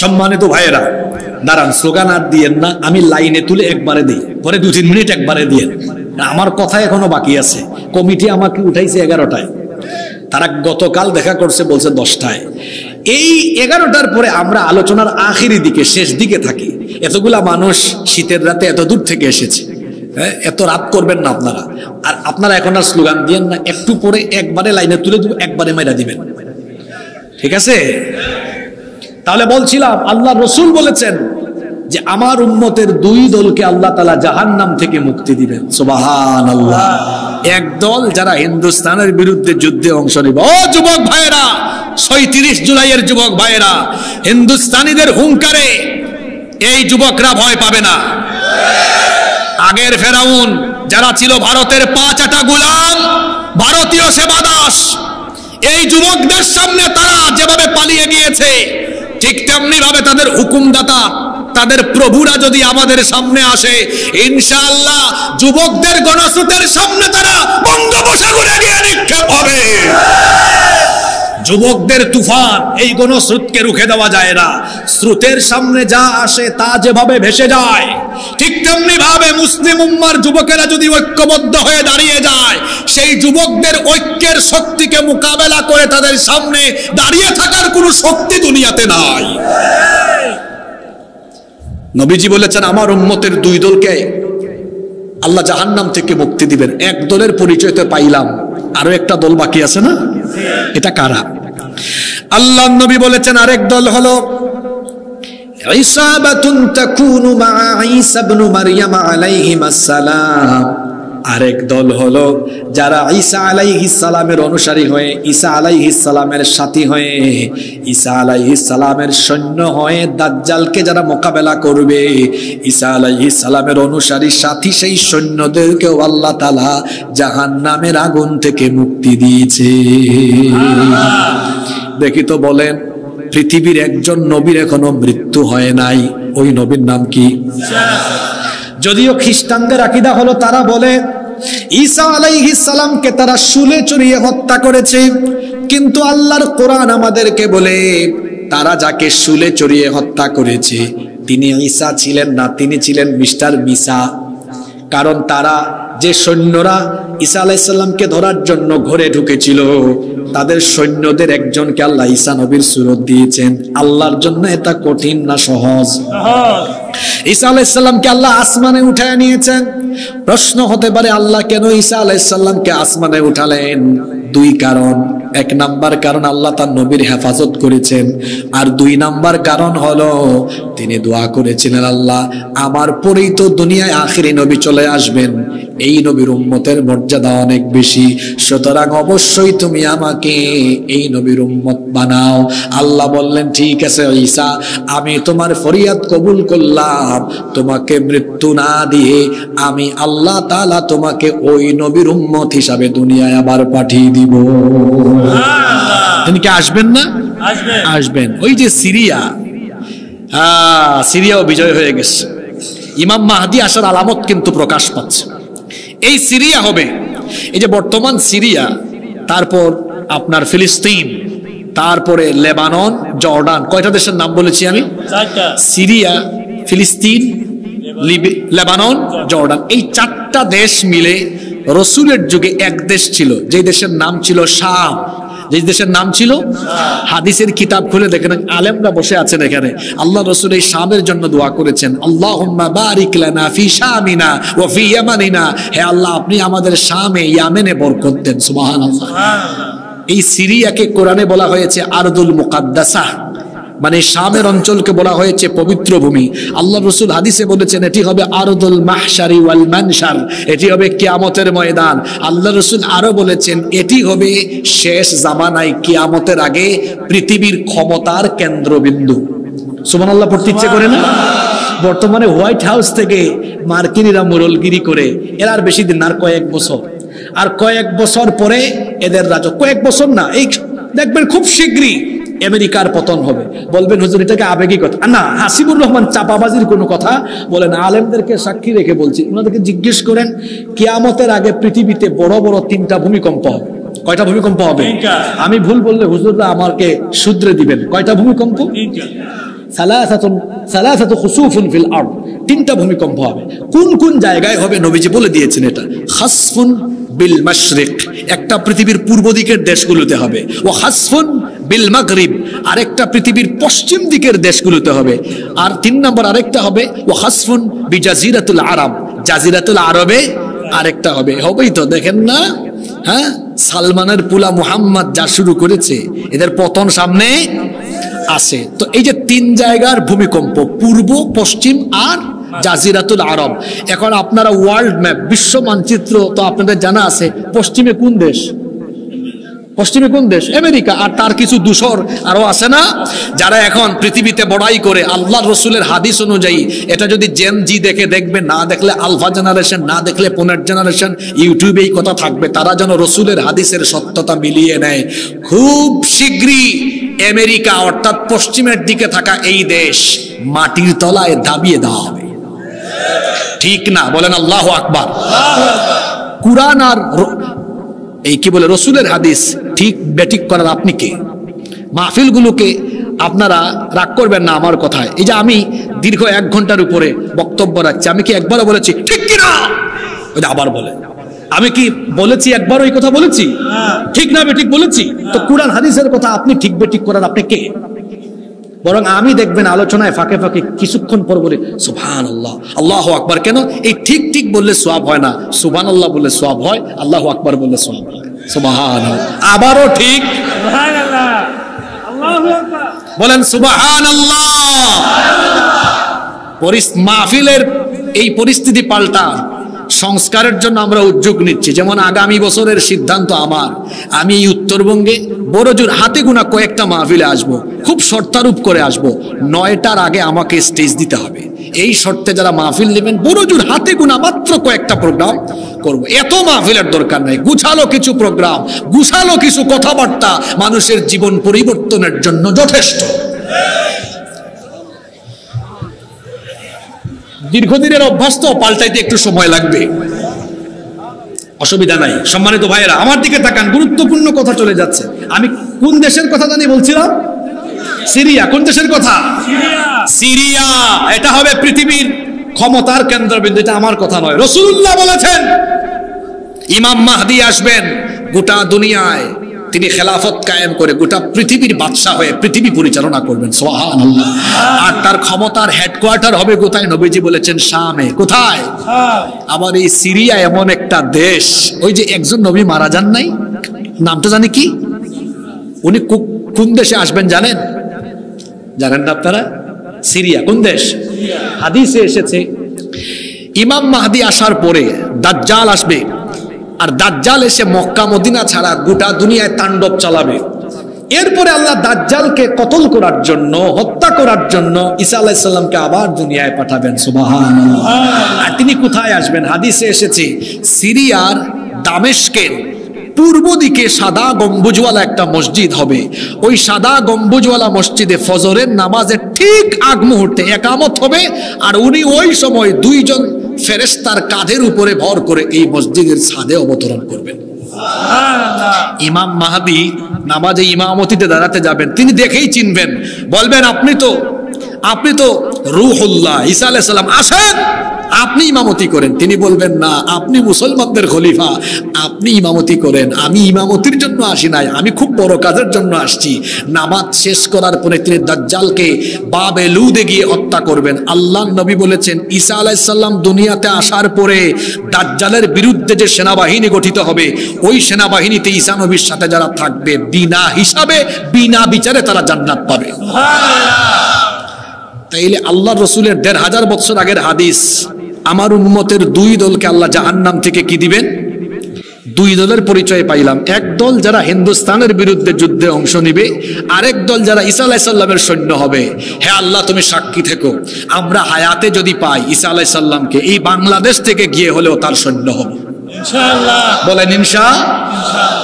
সম্মানিত ভাইয়েরা, দাঁড়ান, স্লোগান আর দিয়েন না, আমি লাইনে তুলে একবারে দিই, পরে 2-3 মিনিট একবারে দিয়ে। আমার কথা এখনো বাকি আছে। কমিটি আমাকে উঠাইছে 11টায়, তারা গতকাল দেখা করছে বলছে 10টায়। এই 11টার পরে আমরা আলোচনার আখিরি দিকে, শেষ দিকে থাকি। এতগুলা মানুষ শীতের রাতে এত দূর থেকে এসেছে, এত রাত করবেন না আপনারা। আর আপনারা এখন আর স্লোগান দিয়েন না, একটু পরে একবারে লাইনে তুলে দিব, একবারে মাইরা দিবেন, ঠিক আছে? তাহলে বলছিলাম, আল্লাহ রসুল বলেছেন যে আমার উম্মতের 2 দলকে আল্লাহ তাআলা জাহান্নাম থেকে মুক্তি দিবেন। সুবহানাল্লাহ। এক দল যারা হিন্দুস্তানের বিরুদ্ধে যুদ্ধে অংশ নেবে। ও যুবক ভাইয়েরা, ৩৬ জুলাইয়ের যুবক ভাইয়েরা, হিন্দুস্তানিদের হুঙ্কারে এই যুবকরা ভয় পাবে না। আগের ফেরাউন যারা ছিল ভারতের 5 আটা গোলাম, ভারতীয় সেবাদাস, এই যুবকদের সামনে তারা যেভাবে পালিয়ে গিয়েছে, ঠিক তেমনি ভাবে তাদের হুকুমদাতা, তাদের প্রভুরা যদি আমাদের সামনে আসে, ইনশাআল্লাহ যুবকদের গণস্রোতের সামনে তারা বঙ্গোপসাগরে গিয়ে নিক্ষেপ হবে। যুবকদের তুফান, এই গণস্রোতকে রুখে দেওয়া যায় না। স্রোতের সামনে যা আসে তা যেভাবে ভেসে যায়, ঠিক তেমনি ভাবে মুসলিম উম্মার যুবকেরা যদি ঐক্যবদ্ধ হয়ে দাঁড়িয়ে যায়, সেই যুবকদের ঐক্যের শক্তিকে মোকাবেলা করে তাদের সামনে দাঁড়িয়ে থাকার কোনো শক্তি দুনিয়াতে নাই। নবীজি বলেছেন আমার উম্মতের 2 দলকে আল্লাহ জাহান্নাম থেকে মুক্তি দিবেন। এক দলের পরিচয় তো পাইলাম, আরো একটা দল বাকি আছে না? এটা কারা? আল্লাহ নবী বলেছেন আরেক দল হলো ইসাবাতুন তাকুনু মা ঈসা ইবনে মারইয়াম আলাইহিস সালাম। আরেক দল হলো যারা ঈসা আলাইহিস সালামের অনুসারী হয়ে, ঈসা আলাইহিস সালামের সাথী হয়ে, ঈসা আলাইহিস সালামের সৈন্য হয়ে দাজ্জালকে যারা মোকাবেলা করবে, ঈসা আলাইহিস সালামের অনুসারী সাথী সেই সৈন্যদেরকেও আল্লাহ তাআলা জাহান্নামের আগুন থেকে মুক্তি দিয়েছে। দেখি তো বলেন, পৃথিবীর একজন নবীর এখনো মৃত্যু হয় নাই, ওই নবীর নাম কি? যদিও খ্রিস্টানদের আকীদা হলো তারা বলে ঈসা আলাইহিস সালামকে তারা শুলে চড়িয়ে হত্যা করেছে, কিন্তু আল্লাহর কোরআন আমাদেরকে বলে তারা যাকে শুলে চড়িয়ে হত্যা করেছে তিনি ঈসা ছিলেন না, তিনি ছিলেন মিস্টার মিসা। কারণ তারা যে সৈন্যরা ঈসা আলাইহিস সালামকে ধরার জন্য ঘরে ঢুকেছিল, তাদের সৈন্যদের একজনকে আল্লাহ ঈসা নবীর সুরত দিয়েছেন। আল্লাহর জন্য এটা কঠিন না সহজ? ঈসা আলাইহিস সালামকে আল্লাহ আসমানে উঠায় নিয়েছেন। প্রশ্ন হতে পারে আল্লাহ কেন ঈসা আলাইহিস সালামকে আসমানে উঠালেন? 2 কারণ। 1 নাম্বার কারণ আল্লাহ তার নবীর হেফাজত করেছেন, আর 2 নাম্বার কারণ হলো তিনি দোয়া করেছিলেন আল্লাহ আমার পরেই তো দুনিয়ায় আখেরি নবী চলে আসবেন, এই নবীর উম্মতের মর্যাদা অনেক বেশি, সুতরাং অবশ্যই তুমি আমাকে এই নবীর উম্মত বানাও। আল্লাহ বললেন ঠিক আছে ঈসা, আমি তোমার ফরিয়াদ কবুল করলাম, তোমাকে মৃত্যু না দিয়ে আমি আল্লাহ তাআলা তোমাকে ওই নবীর উম্মত হিসাবে দুনিয়ায় আবার পাঠিয়ে দিব। তিনি কি আসবেন না? আসবেন। ওই যে সিরিয়াও বিজয় হয়ে গেছে, ইমাম মাহদি আসার আলামত কিন্তু প্রকাশ পাচ্ছে। এই সিরিয়া হবে, এই যে বর্তমান সিরিয়া, তারপর আপনার ফিলিস্তিন, তারপরে লেবানন, জর্ডান, কয়টা দেশের নাম বলেছি আমি? 4টা। সিরিয়া, ফিলিস্তিন, লেবানন, জর্ডান, এই 4টা দেশ মিলে রসুলের যুগে এক দেশ ছিল, যে দেশের নাম ছিল শাম। যে দেশের নাম ছিল, হাদিসের কিতাব খুলে দেখেন আলেমরা বসে আছেন এখানে, আল্লাহ রাসূল এই শামের জন্য দোয়া করেছেন, আল্লাহুম্মা বারিক লানা ফি শামিনা ওয়া ফি ইয়ামানিনা, হে আল্লাহ আপনি আমাদের শামে ইয়ামেনে বরকত দেন। সুবহানাল্লাহ। এই সিরিয়াকে কোরআনে বলা হয়েছে আরদুল মুকাদ্দাসা, মানে শামের অঞ্চলকে বলা হয়েছে পবিত্র ভূমি। আল্লাহ রাসূল হাদিসে বলেছেন এটি হবে আরদুল মাহশারি ওয়াল মানশার, এটি হবে কিয়ামতের ময়দান। আল্লাহ রাসূল আরো বলেছেন এটি হবে শেষ জামানায় কিয়ামতের আগে পৃথিবীর ক্ষমতার কেন্দ্রবিন্দু। সুবহানাল্লাহ পড়তে ইচ্ছে করে না? বর্তমানে হোয়াইট হাউস থেকে মার্কিনীরা মোরলগিরি করে, এরা আর বেশি দিন না, আর কয়েক বছর পরে এদের রাজত্ব, কয়েক বছর না, এই দেখবেন খুব শীঘ্রই আমেরিকার পতন হবে। বলবেন হুজুর এটাকে আবেগিক কথা না, হাসিবুর রহমান চাপাবাজির কোনো কথা বলেন, আলেমদেরকে সাক্ষী রেখে বলছি। ওনাদেরকে জিজ্ঞেস করেন কিয়ামতের আগে পৃথিবীতে বড় বড় 3টা ভূমিকম্প হবে। কয়টা ভূমিকম্প হবে? আমি ভুল বললে হুজুররা আমাকে শুধরে দিবেন। কয়টা ভূমিকম্প? সালাসাতু খুসুফুন ফিল আরদ, 3টা ভূমিকম্প হবে। কোন কোন জায়গায় হবে নবীজি বলে দিয়েছেন এটা। খাসফুন বিল মাশরিক, একটা পৃথিবীর পূর্ব দিকের দেশগুলোতে হবে। ও খাসফুন বিল মাগরিব, আরেকটা পৃথিবীর পশ্চিম দিকের দেশগুলোতে হবে। আর 3 নম্বর আরেকটা হবে ও খাসফুন বিজাজিরাতুল আরব, জাজিরাতুল আরবে আরেকটা হবে। হবেই তো, দেখেন না? হ্যাঁ, সালমানের পুলা মুহাম্মদ যা শুরু করেছে, এদের পতন সামনে আছে। তো এই যে 3 জায়গার ভূমিকম্প, পূর্ব, পশ্চিম আর জাজিরাতুল আরব। এখন আপনারা ওয়ার্ল্ড ম্যাপ, বিশ্ব মানচিত্র তো আপনাদের জানা আছে, পশ্চিমে কোন দেশ? পশ্চিমে কোন দেশ? আমেরিকা। আর তার কিছু দূষর আরো আছে না, যারা এখন পৃথিবীতে বড়াই করে। আল্লাহ রসুলের হাদিস অনুযায়ী এটা যদি জেন জি দেখে, দেখবে, না দেখলে আলফা জেনারেশন, না দেখলে 15 জেনারেশন, ইউটিউবে এই কথা থাকবে। তারা যেন রসুলের হাদিসের সত্যতা মিলিয়ে নেয়। খুব শীঘ্রই আমেরিকা অর্থাৎ পশ্চিমের দিকে থাকা এই দেশ মাটির তলায় দাবিয়ে দেওয়া হবে। ঠিক না? বলেন আল্লাহু আকবার। কুরআন আর এই কি বলে রসুলের হাদিস ঠিক বেঠিক করার আপনি কে? মাহফিলগুলোকে আপনারা রাগ করবেন না আমার কথায়। এই যে আমি দীর্ঘ 1 ঘন্টার উপরে বক্তব্য রাখছি, আমি কি একবারও বলেছি ঠিক কিনা? ওই আবার বলে, আমি কি বলেছি একবার ওই কথা বলেছি? ঠিক না বেঠিক বলেছি? তো কুরআন হাদিসের কথা আপনি ঠিক বেঠিক করার আপনি কে? বরং আমি দেখবেন আলোচনায় ফাঁকে ফাঁকে কিছুক্ষণ পর বলে সুবহানাল্লাহ, আল্লাহু আকবার। কেন? এই ঠিক ঠিক বললে সওয়াব হয় না, সুবহানাল্লাহ বললে সওয়াব হয়, আল্লাহু আকবার বললে সওয়াব হয়। সুবহানাল্লাহ, আবারও ঠিক সুবহানাল্লাহ, আল্লাহু আকবার বলেন সুবহানাল্লাহ। মাহফিলের এই পরিস্থিতি পাল্টা সংস্কারের জন্য আমরা উদ্যোগ নিচ্ছি। যেমন আগামী বছরের সিদ্ধান্ত আমার, আমি এই উত্তরবঙ্গে বড়জোর হাতে গোনা কয়েকটা মাহফিলে আসব, খুব শর্তারূপ করে আসব। 9টার আগে আমাকে স্টেজ দিতে হবে। এই শর্তে যারা মাহফিল নেবেন, বড়জোর হাতে গোনা মাত্র কয়েকটা প্রোগ্রাম করব। এত মাহফিলের দরকার নাই, গুছালো কিছু প্রোগ্রাম, গুছালো কিছু কথাবার্তা মানুষের জীবন পরিবর্তনের জন্য যথেষ্ট। দীর্ঘদিনের অভ্যাস তো, পাল্টাইতে একটু সময় লাগবে, অসুবিধা নাই। সম্মানিত ভাইয়েরা আমার দিকে তাকান, গুরুত্বপূর্ণ কথা চলে যাচ্ছে। আমি কোন দেশের কথা জানি বলছিলাম? সিরিয়া। কোন দেশের কথা? সিরিয়া। এটা হবে পৃথিবীর ক্ষমতার কেন্দ্রবিন্দু। এটা আমার কথা নয়, রাসূলুল্লাহ বলেছেন ইমাম মাহদি আসবেন গোটা দুনিয়ায়, তিনি খেলাফত কায়েম করে গোটা পৃথিবীর বাদশা হয়ে পৃথিবী পরিচালনা করবেন। সুবহানাল্লাহ। আর তার ক্ষমতার হেডকোয়ার্টার হবে কোথায়? নবীজি বলেছেন শামে। কোথায়? আবার এই সিরিয়া এমন একটা দেশ, ওই যে একজন নবী মারা যান নাই, নামটা জানি কি? উনি কোন দেশে আসবেন জানেন? জানেন না আপনারা? সিরিয়া। কোন দেশ? হাদিসে এসেছে ইমাম মাহদি আসার পরে দাজ্জাল আসবে, আর দাজ্জাল এসে মক্কা মদিনা ছাড়া গোটা দুনিয়ায় তাণ্ডব চালাবে। এরপরে আল্লাহ দাজ্জালকে কতল করার জন্য, হত্যা করার জন্য ঈসা আলাইহিস সালামকে আবার দুনিয়ায় পাঠাবেন। সুবহানাল্লাহ। আর তিনি কোথায় আসবেন? হাদিসে এসেছে সিরিয়ার দামেস্কের পূর্ব দিকে সাদা গম্বুজওয়ালা একটা মসজিদ হবে। ওই সাদা গম্বুজওয়ালা মসজিদে ফজরের নামাজের ঠিক আগ মুহূর্তে একামত হবে, আর উনি ওই সময় 2 জন ফেরেশতার কাঁধের উপরে ভর করে এই মসজিদের ছাদে অবতরণ করবেন। ইমাম মাহদি নামাজে ইমামতিতে দাঁড়াতে যাবেন, তিনি দেখেই চিনবেন, বলবেন আপনি তো রূহুল্লাহ ঈসা আলাইহিস সালাম, আসেন আপনি ইমামতি করেন। তিনি বলবেন না, আপনি মুসলমানদের খলিফা, আপনি ইমামতি করেন, আমি ইমামতির জন্য আসি নাই, আমি খুব বড় কাজের জন্য আসছি। নামাজ শেষ করার পরে তিনি দাজ্জালকে বাবে লুদে গিয়ে হত্যা করবেন। আল্লাহর নবী বলেছেন ঈসা আলাইহিস সালাম দুনিয়াতে আসার পরে দাজ্জালের বিরুদ্ধে যে সেনাবাহিনী গঠিত হবে, ওই সেনাবাহিনীতে ঈসা নবীর সাথে যারা থাকবে বিনা হিসাবে বিনা বিচারে তারা জান্নাত পাবে। সুবহানাল্লাহ। তাইলে আল্লাহ রসুলের 1500 বছর আগের হাদিস, আমার উম্মতের 2 দলকে আল্লাহ জাহান্নাম থেকে কি দিবেন? 2 দলের পরিচয় পাইলাম। এক দল যারা হিন্দুস্তানের বিরুদ্ধে যুদ্ধে অংশ নিবে, আরেক দল যারা ঈসা আলাইহিস সালামের সৈন্য হবে। হে আল্লাহ, তুমি সাক্ষী থেকো, আমরা হায়াতে যদি পাই ঈসা আলাইহিস সালামকে, এই বাংলাদেশ থেকে গিয়ে হলেও তার সৈন্য হব ইনশাআল্লাহ। বলেন ইনশাআল্লাহ।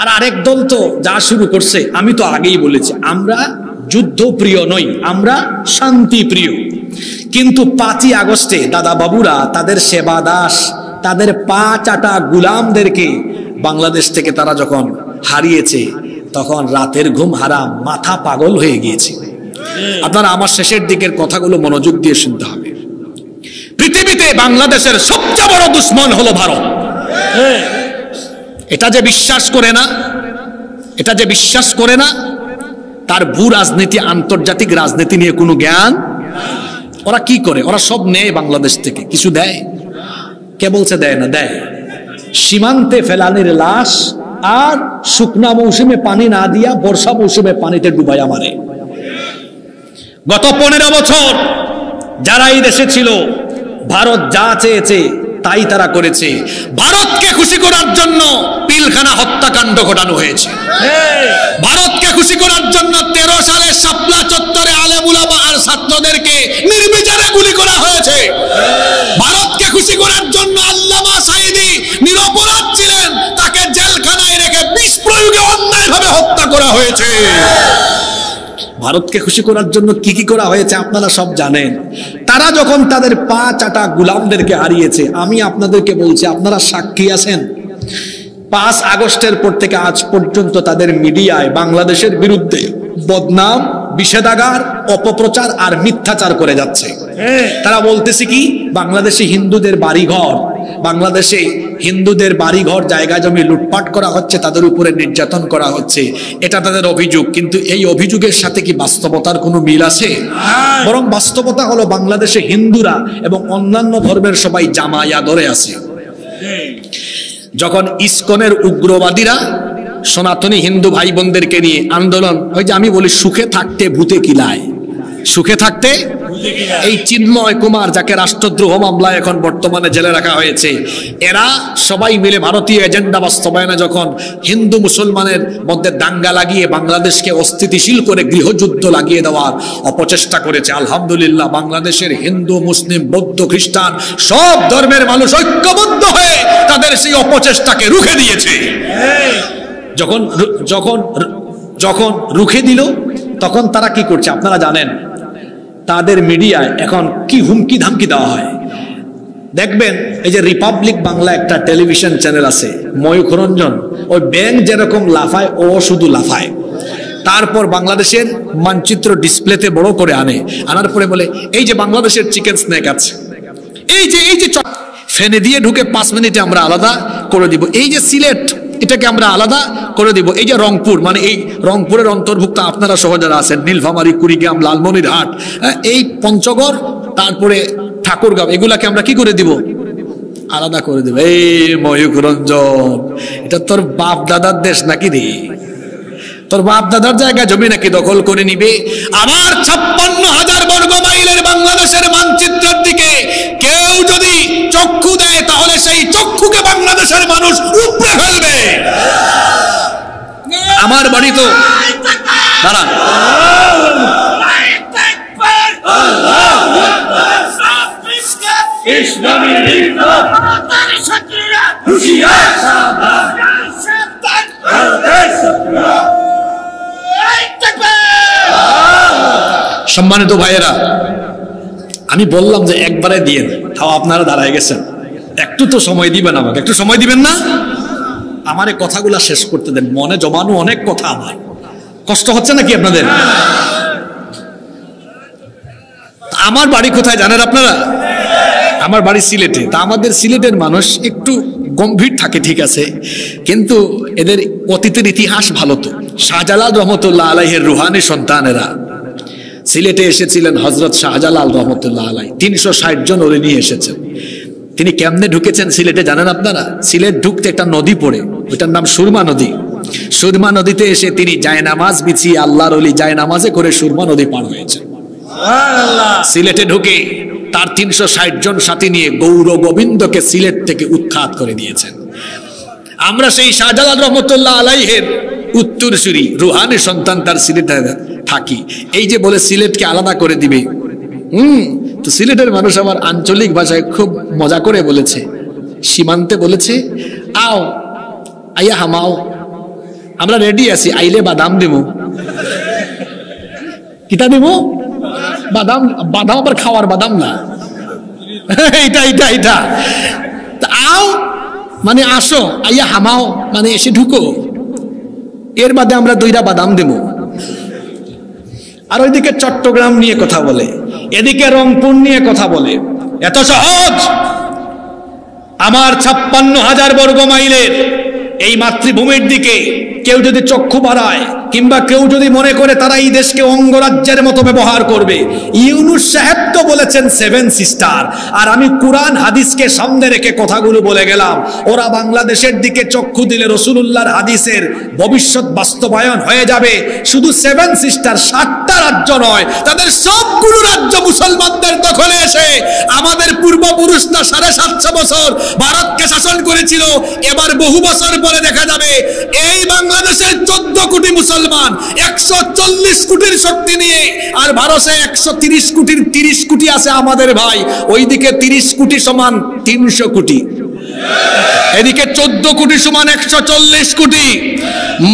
আর আরেক দল তো যা শুরু করছে, আমি তো আগেই বলেছি, আমরা যুদ্ধ প্রিয় নই, আমরা শান্তি প্রিয়। কিন্তু 5ই আগস্টে দাদা বাবুরা তাদের সেবা দাস, তাদের পা চাটা গুলামদেরকে বাংলাদেশ থেকে তারা যখন হারিয়েছে, তখন রাতের ঘুম হারাম, মাথা পাগল হয়ে গিয়েছে। আপনারা আমার শেষের দিকের কথাগুলো মনোযোগ দিয়ে শুনতে হবে। পৃথিবীতে বাংলাদেশের সবচেয়ে বড় দুশ্মন হলো ভারত। এটা যে বিশ্বাস করে না, তার ভূ রাজনীতি, আন্তর্জাতিক রাজনীতি নিয়ে কোনো জ্ঞান। ওরা কি করে? ওরা সব নেয় বাংলাদেশ থেকে, কিছু দেয়? কে বলছে দেয় না? দেয়। সীমান্তে ফেলানির লাশ আর শুকনা মৌসুমে পানি না দিয়া বর্ষা মৌসুমে পানিতে ডুবাইয়া মারে। গত 15 বছর যারা এই দেশে ছিল, ভারত যা চেয়েছে তাই তারা করেছে। ভারতকে খুশি করার জন্য পিলখানা হত্যাকাণ্ড ঘটানো হয়েছে। ভারতকে খুশি করার জন্য 13 সালে শাপলা চত্বরে আলেম উলামা আর ছাত্রদেরকে নির্বিচারে গুলি করা হয়েছে। ভারতকে খুশি করার জন্য আল্লামা সাঈদী নিরপরাধ ছিলেন, তাকে জেলখানায় রেখে বিষ প্রয়োগে অন্যায়ভাবে হত্যা করা হয়েছে। ভারতকে খুশি করার জন্য কি কি করা হয়েছে আপনারা সব জানেন। তারা যখন তাদের পা চাটা গুলামদেরকে হারিয়েছে, আমি আপনাদেরকে বলছি, আপনারা সাক্ষী আছেন। 5 আগস্টের পর থেকে আজ পর্যন্ত তাদের মিডিয়ায় বাংলাদেশের বিরুদ্ধে বদনাম, বিষেধাগার, অপপ্রচার আর মিথ্যাচার করে যাচ্ছে। তারা বলতেছে কি, বাংলাদেশে হিন্দুদের বাড়িঘর জায়গা জমি লুটপাট করা হচ্ছে, তাদের উপরে নির্যাতন করা হচ্ছে, এটা তাদের অভিযোগ। কিন্তু এই অভিযোগের সাথে কি বাস্তবতার কোনো মিল আছে? বরং বাস্তবতা হলো বাংলাদেশে হিন্দুরা এবং অন্যান্য ধর্মের সবাই জামায়া ধরে আছে। যখন ইসকনের উগ্রবাদীরা সনাতনী হিন্দু ভাই বোনদেরকে নিয়ে আন্দোলন, ওই যে আমি বলি সুখে থাকতে ভূতে কিলায়, সুখে থাকতে, এই চিন্ময় কুমার যাকে রাষ্ট্রদ্রোহ মামলায় এখন বর্তমানে জেলে রাখা হয়েছে, এরা সবাই মিলে ভারতীয় এজেন্ডা বাস্তবায়নে যখন হিন্দু মুসলমানের মধ্যে দাঙ্গা লাগিয়ে বাংলাদেশকে অস্থিতিশীল করে গৃহযুদ্ধ লাগিয়ে দেওয়ার অপচেষ্টা করেছে। আলহামদুলিল্লাহ, বাংলাদেশের হিন্দু, মুসলিম, বৌদ্ধ, খ্রিস্টান সব ধর্মের মানুষ ঐক্যবদ্ধ হয়ে তাদের সেই অপচেষ্টাকে রুখে দিয়েছে। যখন রুখে দিল, তখন তারা কি করছে আপনারা জানেন। তাদের মিডিয়ায় এখন কি হুমকি ধামকি দেওয়া হয় দেখবেন। এই যে রিপাবলিক বাংলা একটা টেলিভিশন চ্যানেল আছে, ময়ূখ রঞ্জন, ওই ব্যাঙ যেরকম লাফায় ও শুধু লাফায়। তারপর বাংলাদেশের মানচিত্র ডিসপ্লেতে বড় করে আনার পরে বলে, এই যে বাংলাদেশের চিকেন স্ন্যাক আছে, এই যে ফেনে দিয়ে ঢুকে 5 মিনিটে আমরা আলাদা করে দিব। এই যে সিলেট, এটাকে আমরা আলাদা করে দিব। এই যে রংপুর, মানে এই রংপুরের অন্তর্ভুক্ত আপনারা সহ যারা আছেন, নীলফামারী, কুড়িগ্রাম, লালমনিরহাট, এই পঞ্চগড়, তারপরে ঠাকুরগাঁও, এগুলাকে আমরা কি করে দিব? আলাদা করে দিব। এই ময়ূখ রঞ্জন, এটা তোর বাপ দাদার দেশ নাকি রে? তোর বাপ দাদার জায়গা জমি নাকি দখল করে নিবে? আমার 56,000 বর্গ মাইলের বাংলাদেশের মানচিত্রের দিকে কেউ যদি চক্ষু দেয়, তাহলে সেই চক্ষুকে বাংলাদেশের মানুষ উপড়ে ফেলবে। আমার বাড়ি তো দাঁড়ান, সম্মানিত ভাইয়েরা, আমি বললাম যে একবারে দিয়ে, তাও আপনারা দাঁড়ায় গেছেন, একটু তো সময় দিবেন আমাকে, একটু সময় দিবেন না? আমার এই কথাগুলা শেষ করতে দেন, মনে জমানো অনেক কথা, আমার কষ্ট হচ্ছে নাকি আপনাদের? আমার বাড়ি কোথায় জানেন আপনারা? আমার বাড়ি সিলেটে। তা আমাদের সিলেটের মানুষ একটু গম্ভীর থাকে, ঠিক আছে, কিন্তু এদের অতীতের ইতিহাস ভালো। তো শাহজালাল রহমতুল্লাহ আলাইহের রুহানি সন্তানেরা সিলেটে এসেছিলেন। হযরত শাহজালাল রহমতুল্লাহ আলাই 360 জন ওরে নিয়ে এসেছেন। তিনি কেমনে ঢুকেছেন সিলেটে জানেন আপনারা? সিলেট ঢুকতে একটা নদী পড়ে, ওইটার নাম সুরমা নদী। সুরমা নদীতে এসে তিনি জায়নামাজ বিছিয়ে, আল্লাহর ওলি জায়নামাজে করে সুরমা নদী পার হয়েছেন। সিলেটে ঢুকে তার 360 জন সাথী নিয়ে গৌর গোবিন্দকে সিলেট থেকে উৎখাত করে দিয়েছেন। আমরা সেই শাহজালাল রহমতুল্লাহ আলাইহের উত্তরসূরি রুহানি সন্তান, তার সিলেটে থাকি। এই যে বলে সিলেটকে আলাদা করে দিবে, তো সিলেটের মানুষ আমার আঞ্চলিক ভাষায় খুব মজা করে বলেছে, সীমান্তে বলেছে, আও আইয়া হামাও, আমরা রেডি আছি, আইলে বাদাম দিব। কিতা দিব? বাদাম। বাদাম আবার খাওয়ার বাদাম না, এইটা এইটা এইটা। আও মানে আসো, আইয়া হামাও মানে এসে ঢুকো, এর বাদে আমরা 2টা বাদাম দেব। আর ওইদিকে চট্টগ্রাম নিয়ে কথা বলে, এদিকে রংপুর নিয়ে কথা বলে। এত সহজ? আমার 56,000 বর্গ মাইলের এই মাতৃভূমির দিকে কেউ যদি চক্ষু বাড়ায়, কিংবা কেউ যদি মনে করে তারা এই দেশকে অঙ্গরাজ্যের মতো ব্যবহার করবে, ইউনূস সাহেব তো বলেছেন 7 সিস্টার, আর আমি কোরআন হাদিসকে সামনে রেখে কথাগুলো বলে গেলাম। ওরা বাংলাদেশের দিকে চক্ষু দিলে রাসূলুল্লাহর হাদিসের ভবিষ্যৎ বাস্তবায়ন হয়ে যাবে। শুধু 7 সিস্টার, 7টা রাজ্য নয়, তাদের সবগুলো রাজ্য মুসলমানদের দখলে এসে আমাদের পূর্বপুরুষরা 750 বছর ভারতকে শাসন করেছিল। এবার বহু বছর পরে দেখা যাবে এই বাংলাদেশের 14 কোটি মুসলমান 140 কোটির শক্তি নিয়ে, আর ভারতে 130 কোটির 30 কোটি আছে আমাদের ভাই, ওইদিকে 30 কোটি সমান 300 কোটি, এদিকে 14 কোটি সমান 140 কোটি,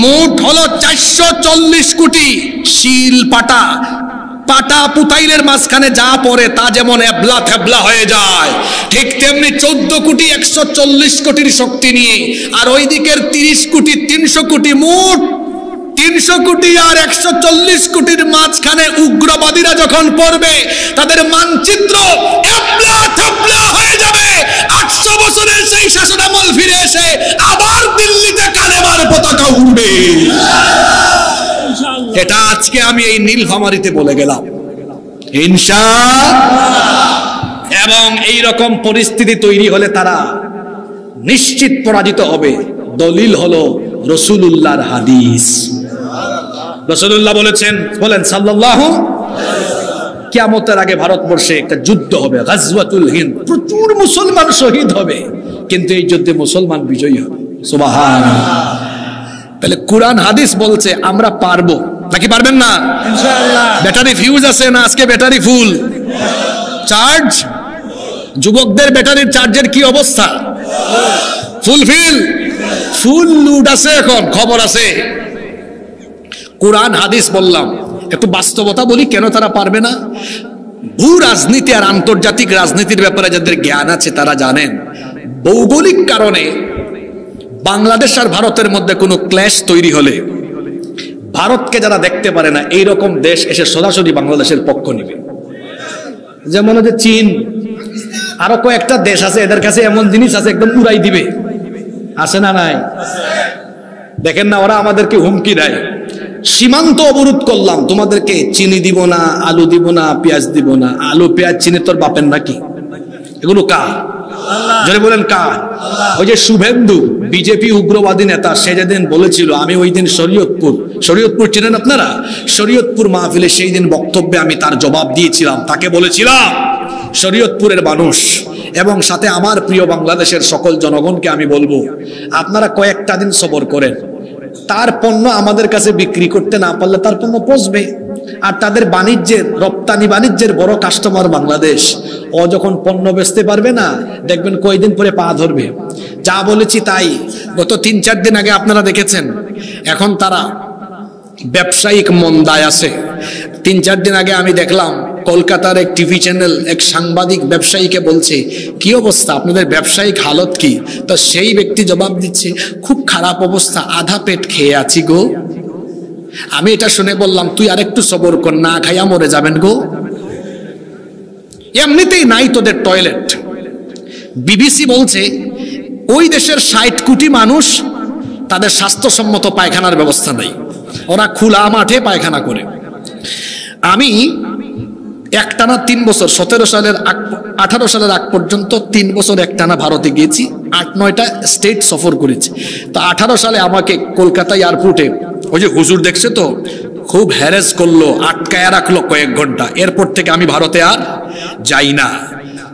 মোট হলো 440 কোটি। শিল পাটা পাটা পুতাইলের মাঝখানে যা পড়ে তা যেমন এবলা থেবলা হয়ে যায়, ঠিক তেমনি 14 কোটি 140 কোটির শক্তি নিয়ে, আর ওই দিকের 30 কোটি 300 কোটি, মোট 300 কোটি আর 140 কোটির মাঝখানে উগ্রবাদীরা যখন পড়বে, তাদের মানচিত্র এবলা থেবলা হয়ে যাবে। 800 বছরের সেই শাসনামল ফিরে এসে আবার দিল্লিতে কালেমার পতাকা উড়বে। এটা আজকে আমি এই নীলফামারীতে বলে গেলাম ইনশাআল্লাহ। এবং এই রকম পরিস্থিতি তৈরি হলে তারা নিশ্চিত পরাজিত হবে। দলিল হলো রাসূলুল্লাহর হাদিস। রাসূলুল্লাহ বলেছেন, বলেন সাল্লাল্লাহু, কিয়ামতের আগে ভারতবর্ষে একটা যুদ্ধ হবে, গাজওয়াতুল হিন্দ, প্রচুর মুসলমান শহীদ হবে, কিন্তু এই যুদ্ধে মুসলমান বিজয়ী হবে। সুবহানাল্লাহ। তাহলে কোরআন হাদিস বলছে আমরা পারবো, নাকি পারবেন না? ইনশাআল্লাহ। ব্যাটারি ফিউজ আছে না আজকে? Battery full charge. যুবকদের ব্যাটারির চার্জের কি অবস্থা? ফুলফিল, ফুল লুড আছে, এখন খবর আছে। কোরআন হাদিস বললাম, একটু বাস্তবতা বলি কেন তারা পারবে না। ভূ রাজনীতি আর আন্তর্জাতিক রাজনীতির ব্যাপারে যাদের জ্ঞান আছে তারা জানেন, ভৌগোলিক কারণে বাংলাদেশ আর ভারতের মধ্যে কোনো ক্ল্যাশ তৈরি হলে ভারতকে যারা দেখতে পারে না, এইরকম দেশ এসে সরাসরি বাংলাদেশের পক্ষ নেবে। যেমন হচ্ছে চীন, আরো কয়েকটা দেশ আছে, এদের কাছে এমন জিনিস আছে একদম উড়াই দিবে, আছে না নাই? দেখেন না, ওরা আমাদেরকে হুমকি দেয়, সীমান্ত অবরোধ করলাম, তোমাদেরকে চিনি দিব না, আলু দিব না, পেঁয়াজ দিব না। আলু পেঁয়াজ চিনি তোর বাপের নাকি? এগুলো কার? জোরে বলেন কার? ওই যে শুভেন্দু বিজেপি উগ্রবাদী নেতা, সে যেদিন বলেছিল, আমি ওই দিন শরীয়তপুর চিনেন আপনারা? শরীয়তপুর মাহফিলে সেই দিন বক্তব্যে আমি তার জবাব দিয়েছিলাম, তাকে বলেছিলাম, শরীয়তপুরের মানুষ এবং সাথে আমার প্রিয় বাংলাদেশের সকল জনগণকে আমি বলবো, আপনারা কয়েকটা দিন সবর করেন। তার পণ্য আমাদের কাছে বিক্রি করতে না পারলে তার পণ্য পচবে, আর তাদের বাণিজ্যের, রপ্তানি বাণিজ্যের বড় কাস্টমার বাংলাদেশ। ও যখন পণ্য বেচতে পারবে না, দেখবেন কয়েকদিন পরে পা ধরবে। যা বলেছি তাই। গত 3-4 দিন আগে আপনারা দেখেছেন, এখন তারা ব্যবসায়িক মন্দায় আছে। 3-4 দিন আগে আমি দেখলাম কলকাতার এক টিভি চ্যানেল এক সাংবাদিক ব্যবসায়ীকে বলছে, কি অবস্থা আপনাদের ব্যবসায়িক হালত কি? তো সেই ব্যক্তি জবাব দিচ্ছে, খুব খারাপ অবস্থা, আধা পেট খেয়ে আছি গো। আমি এটা শুনে বললাম, তুই আরেকটু সবর কর, না খাইয়া মরে যাবেন গো। এমনিতেই নাই তোদের টয়লেট। বিবিসি বলছে ওই দেশের 60 কোটি মানুষ, তাদের স্বাস্থ্যসম্মত পায়খানার ব্যবস্থা নাই, ওরা খোলা মাঠে পায়খানা করে। আমি একটানা 3 বছর, 18 সালের আগ পর্যন্ত 3 বছর একটানা ভারতে গিয়েছি, 8-9টা স্টেট সফর করেছি। তো 18 সালে আমাকে কলকাতা এয়ারপোর্টে ওই যে হুজুর দেখছে তো, খুব হ্যারেস করলো, আটকায় রাখলো কয়েক ঘন্টা। এরপর থেকে আমি ভারতে আর যাই না।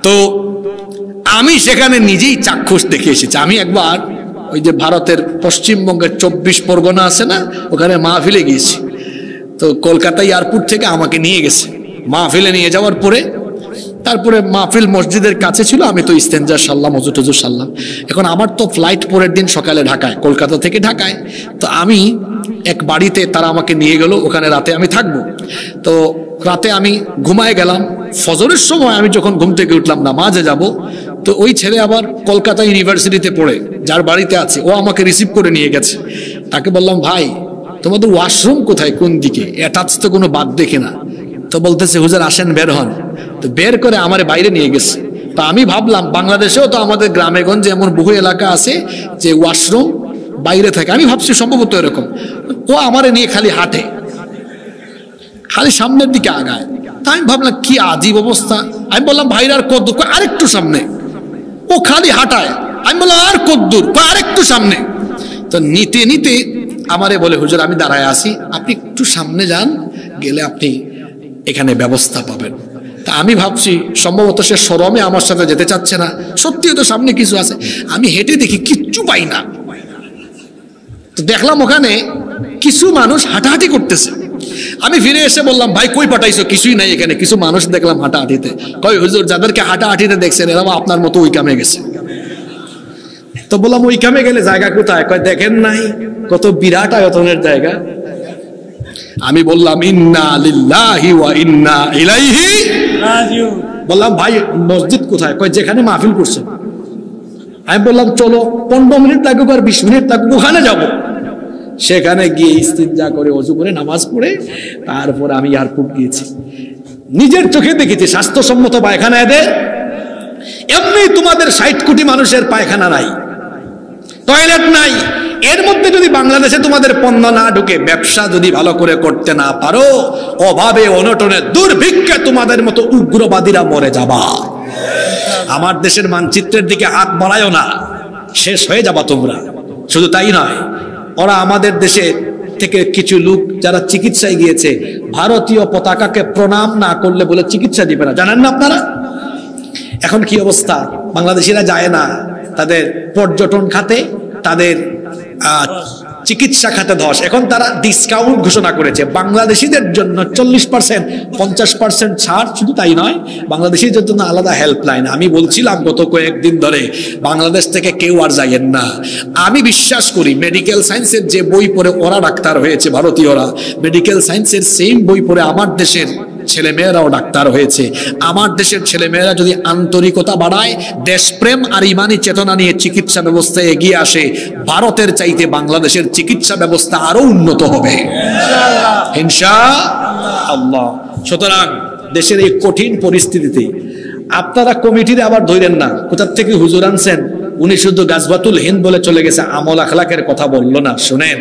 তো আমি সেখানে নিজেই চাক্ষুষ দেখে এসেছি। আমি একবার ওই যে ভারতের পশ্চিমবঙ্গের 24 পরগনা আছে না, ওখানে মাহফিলে গিয়েছি। তো কলকাতা এয়ারপোর্ট থেকে আমাকে নিয়ে গেছে। মাহফিলে নিয়ে যাওয়ার পরে তারপরে মাহফিল মসজিদের কাছে ছিল, আমি তো ইস্তেঞ্জা সারলাম, ওযু টযু সারলাম। এখন আমার তো ফ্লাইট পরের দিন সকালে ঢাকায়, কলকাতা থেকে ঢাকায়। তো আমি এক বাড়িতে তারা আমাকে নিয়ে গেল, ওখানে রাতে আমি থাকবো। তো রাতে আমি ঘুমায় গেলাম। ফজরের সময় আমি যখন ঘুম থেকে উঠলাম নামাজে যাব, তো ওই ছেলে আবার কলকাতা ইউনিভার্সিটিতে পড়ে, যার বাড়িতে আছে, ও আমাকে রিসিভ করে নিয়ে গেছে। তাকে বললাম, ভাই তোমাদের ওয়াশরুম কোথায়, কোন দিকে, অ্যাটাচ তো কোনো বাদ দেখে না। তো বলতেছে, হুজুর আসেন বের হন। তো বের করে আমারে বাইরে নিয়ে গেছে। তো আমি ভাবলাম বাংলাদেশেও তো আমাদের গ্রামে গঞ্জে এমন বহু এলাকা আছে যে ওয়াশরুম বাইরে থাকে, আমি ভাবছি সম্ভবত এরকম। ও আমারে নিয়ে খালি হাঁটে, খালি সামনের দিকে আগায়। তা আমি ভাবলাম কি আজীব অবস্থা। আমি বললাম, ভাইরা আর কদ্দুর, আরেকটু সামনে। ও খালি হাঁটায়। আমি বললাম, আর কদ্দুর, আরেকটু সামনে। তো নিতে নিতে আমারে বলে, হুজুর আমি দাঁড়ায় আছি, আপনি একটু সামনে যান, গেলে আপনি এখানে ব্যবস্থা পাবেন। তা আমি ভাবছি সম্ভবত সে শরমে আমার সাথে যেতে চাচ্ছে না, সত্যিও তো সামনে কিছু আছে। আমি হেঁটে দেখি কিচ্ছু পাই না। তো দেখলাম ওখানে কিছু মানুষ হাঁটাহাঁটি করতেছে। আমি ফিরে এসে বললাম, ভাই কই পাঠাইছো? কিছুই নাই এখানে, কিছু মানুষ দেখলাম হাঁটাহাঁটিতে। কই হুজুর, যাদেরকে হাঁটাহাঁটিতে দেখছেন এরা আপনার মতো ওই কামে গেছে। তো বললাম, ওই কামে গেলে জায়গা কোথায়? কয় দেখেন নাই কত বিরাট আয়তনের জায়গা। আমি বললাম, ইন্না লিল্লাহি ওয়া ইন্না ইলাইহি রাজিউন। বললাম, ভাই মসজিদ কোথায়? কয় যেখানে মাহফিল করছে। আমি বললাম, চলো 15 মিনিট লাগুক আর 20 মিনিট লাগুক, ওখানে যাব। সেখানে গিয়ে ইস্তিনজা করে ওযু করে নামাজ পড়ে তারপর আমি এয়ারপোর্ট গিয়েছি। নিজের চোখে দেখেছি স্বাস্থ্যসম্মত পায়খানা এদের। এমনি তোমাদের 60 কোটি মানুষের পায়খানা নাই, টয়লেট নাই। এর মধ্যে যদি বাংলাদেশে তোমাদের পণ্য না ঢুকে, ব্যবসা যদি ভালো করে করতে না পারো, অভাবে অনটনে দুর্ভিক্ষে তোমাদের মতো উগ্রবাদীরা মরে যাবা। আমার দেশের মানচিত্রের দিকে হাত বাড়ায়ও না, শেষ হয়ে যাবা তোমরা। শুধু তাই নয়, ওরা আমাদের দেশে থেকে কিছু লোক যারা চিকিৎসায় গিয়েছে, ভারতীয় পতাকাকে প্রণাম না করলে বলে চিকিৎসা দিবে না, জানেন না আপনারা? এখন কি অবস্থা, বাংলাদেশিরা যায় না, তাদের পর্যটন খাতে, তাদের চিকিৎসা খাতে ধস। এখন তারা ডিসকাউন্ট ঘোষণা করেছে বাংলাদেশিদের জন্য 40%, 50% ছাড়। শুধু তাই নয়, বাংলাদেশিদের জন্য আলাদা হেল্পলাইন। আমি বলছিলাম গত কয়েকদিন ধরে, বাংলাদেশ থেকে কেউ আর যাইয়েন না। আমি বিশ্বাস করি মেডিকেল সায়েন্সের যে বই পড়ে ওরা ডাক্তার হয়েছে, ভারতীয়রা মেডিকেল সায়েন্সের সেম বই পড়ে আমার দেশের ছেলেমেয়েরাও ডাক্তার হয়েছে। আমার দেশের ছেলেমেয়েরা যদি আন্তরিকতা বাড়ায়, দেশপ্রেম আর ইমানি চেতনা নিয়ে চিকিৎসা ব্যবস্থায় এগিয়ে আসে, ভারতের চাইতে বাংলাদেশের চিকিৎসা ব্যবস্থা আরো উন্নত হবে ইনশাআল্লাহ। সুতরাং দেশের এই কঠিন পরিস্থিতিতে আপনারা কমিটিতে আবার ধরেন না কোথা থেকে হুজুর আনছেন, উনি শুধু গাজওয়াতুল হিন্দ বলে চলে গেছে, আমল আখলাকের কথা বললো না। শুনেন,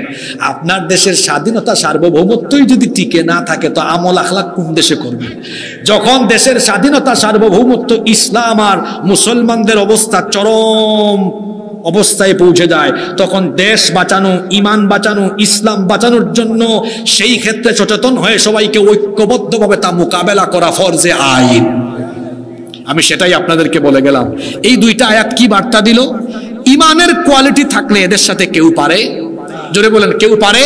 আপনার দেশের স্বাধীনতা সার্বভৌমত্বই যদি টিকে না থাকে, তো আমল আখলাক কোন দেশে করবে? যখন দেশের স্বাধীনতা সার্বভৌমত্ব, ইসলাম আর মুসলমানদের অবস্থা চরম অবস্থায় পৌঁছে যায়, তখন দেশ বাঁচানো, ইমান বাঁচানো, ইসলাম বাঁচানোর জন্য সেই ক্ষেত্রে সচেতন হয়ে সবাইকে ঐক্যবদ্ধভাবে তা মোকাবেলা করা ফরজে আইন। আমি সেটাই আপনাদেরকে বলে গেলাম। এই দুইটা আয়াত কি বার্তা দিল? ইমানের কোয়ালিটি থাকলে এদের সাথে কেউ পারে, জোরে বলেন কেউ পারে?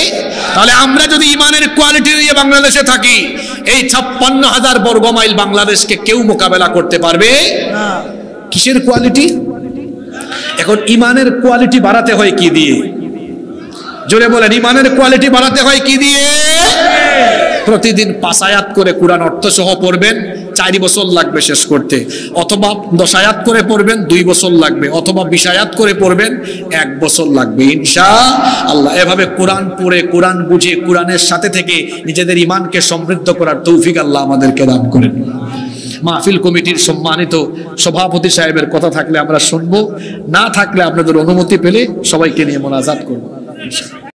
তাহলে আমরা যদি ইমানের কোয়ালিটি নিয়ে বাংলাদেশে থাকি, এই 56,000 বর্গ মাইল বাংলাদেশকে কেউ মোকাবেলা করতে পারবে না। কিসের কোয়ালিটি? এখন ইমানের কোয়ালিটি বাড়াতে হয় কি দিয়ে? জোরে বলেন, ইমানের কোয়ালিটি বাড়াতে হয় কি দিয়ে? প্রতিদিন 5 আয়াত করে কোরআন অর্থ সহ পড়বেন, 4 বছর লাগবে শেষ করতে। অথবা 10 আয়াত করে পড়বেন, 2 বছর লাগবে। অথবা 20 আয়াত করে পড়বেন, 1 বছর লাগবে ইনশাআল্লাহ। এভাবে কোরআন পড়ে, কোরআন বুঝে, কোরআনের সাথে থেকে নিজেদের ইমানকে সমৃদ্ধ করার তৌফিক আল্লাহ আমাদেরকে দান করেন। মাহফিল কমিটির সম্মানিত সভাপতি সাহেবের কথা থাকলে আমরা শুনবো, না থাকলে আপনাদের অনুমতি পেলে সবাইকে নিয়ে মোনাজাত করব।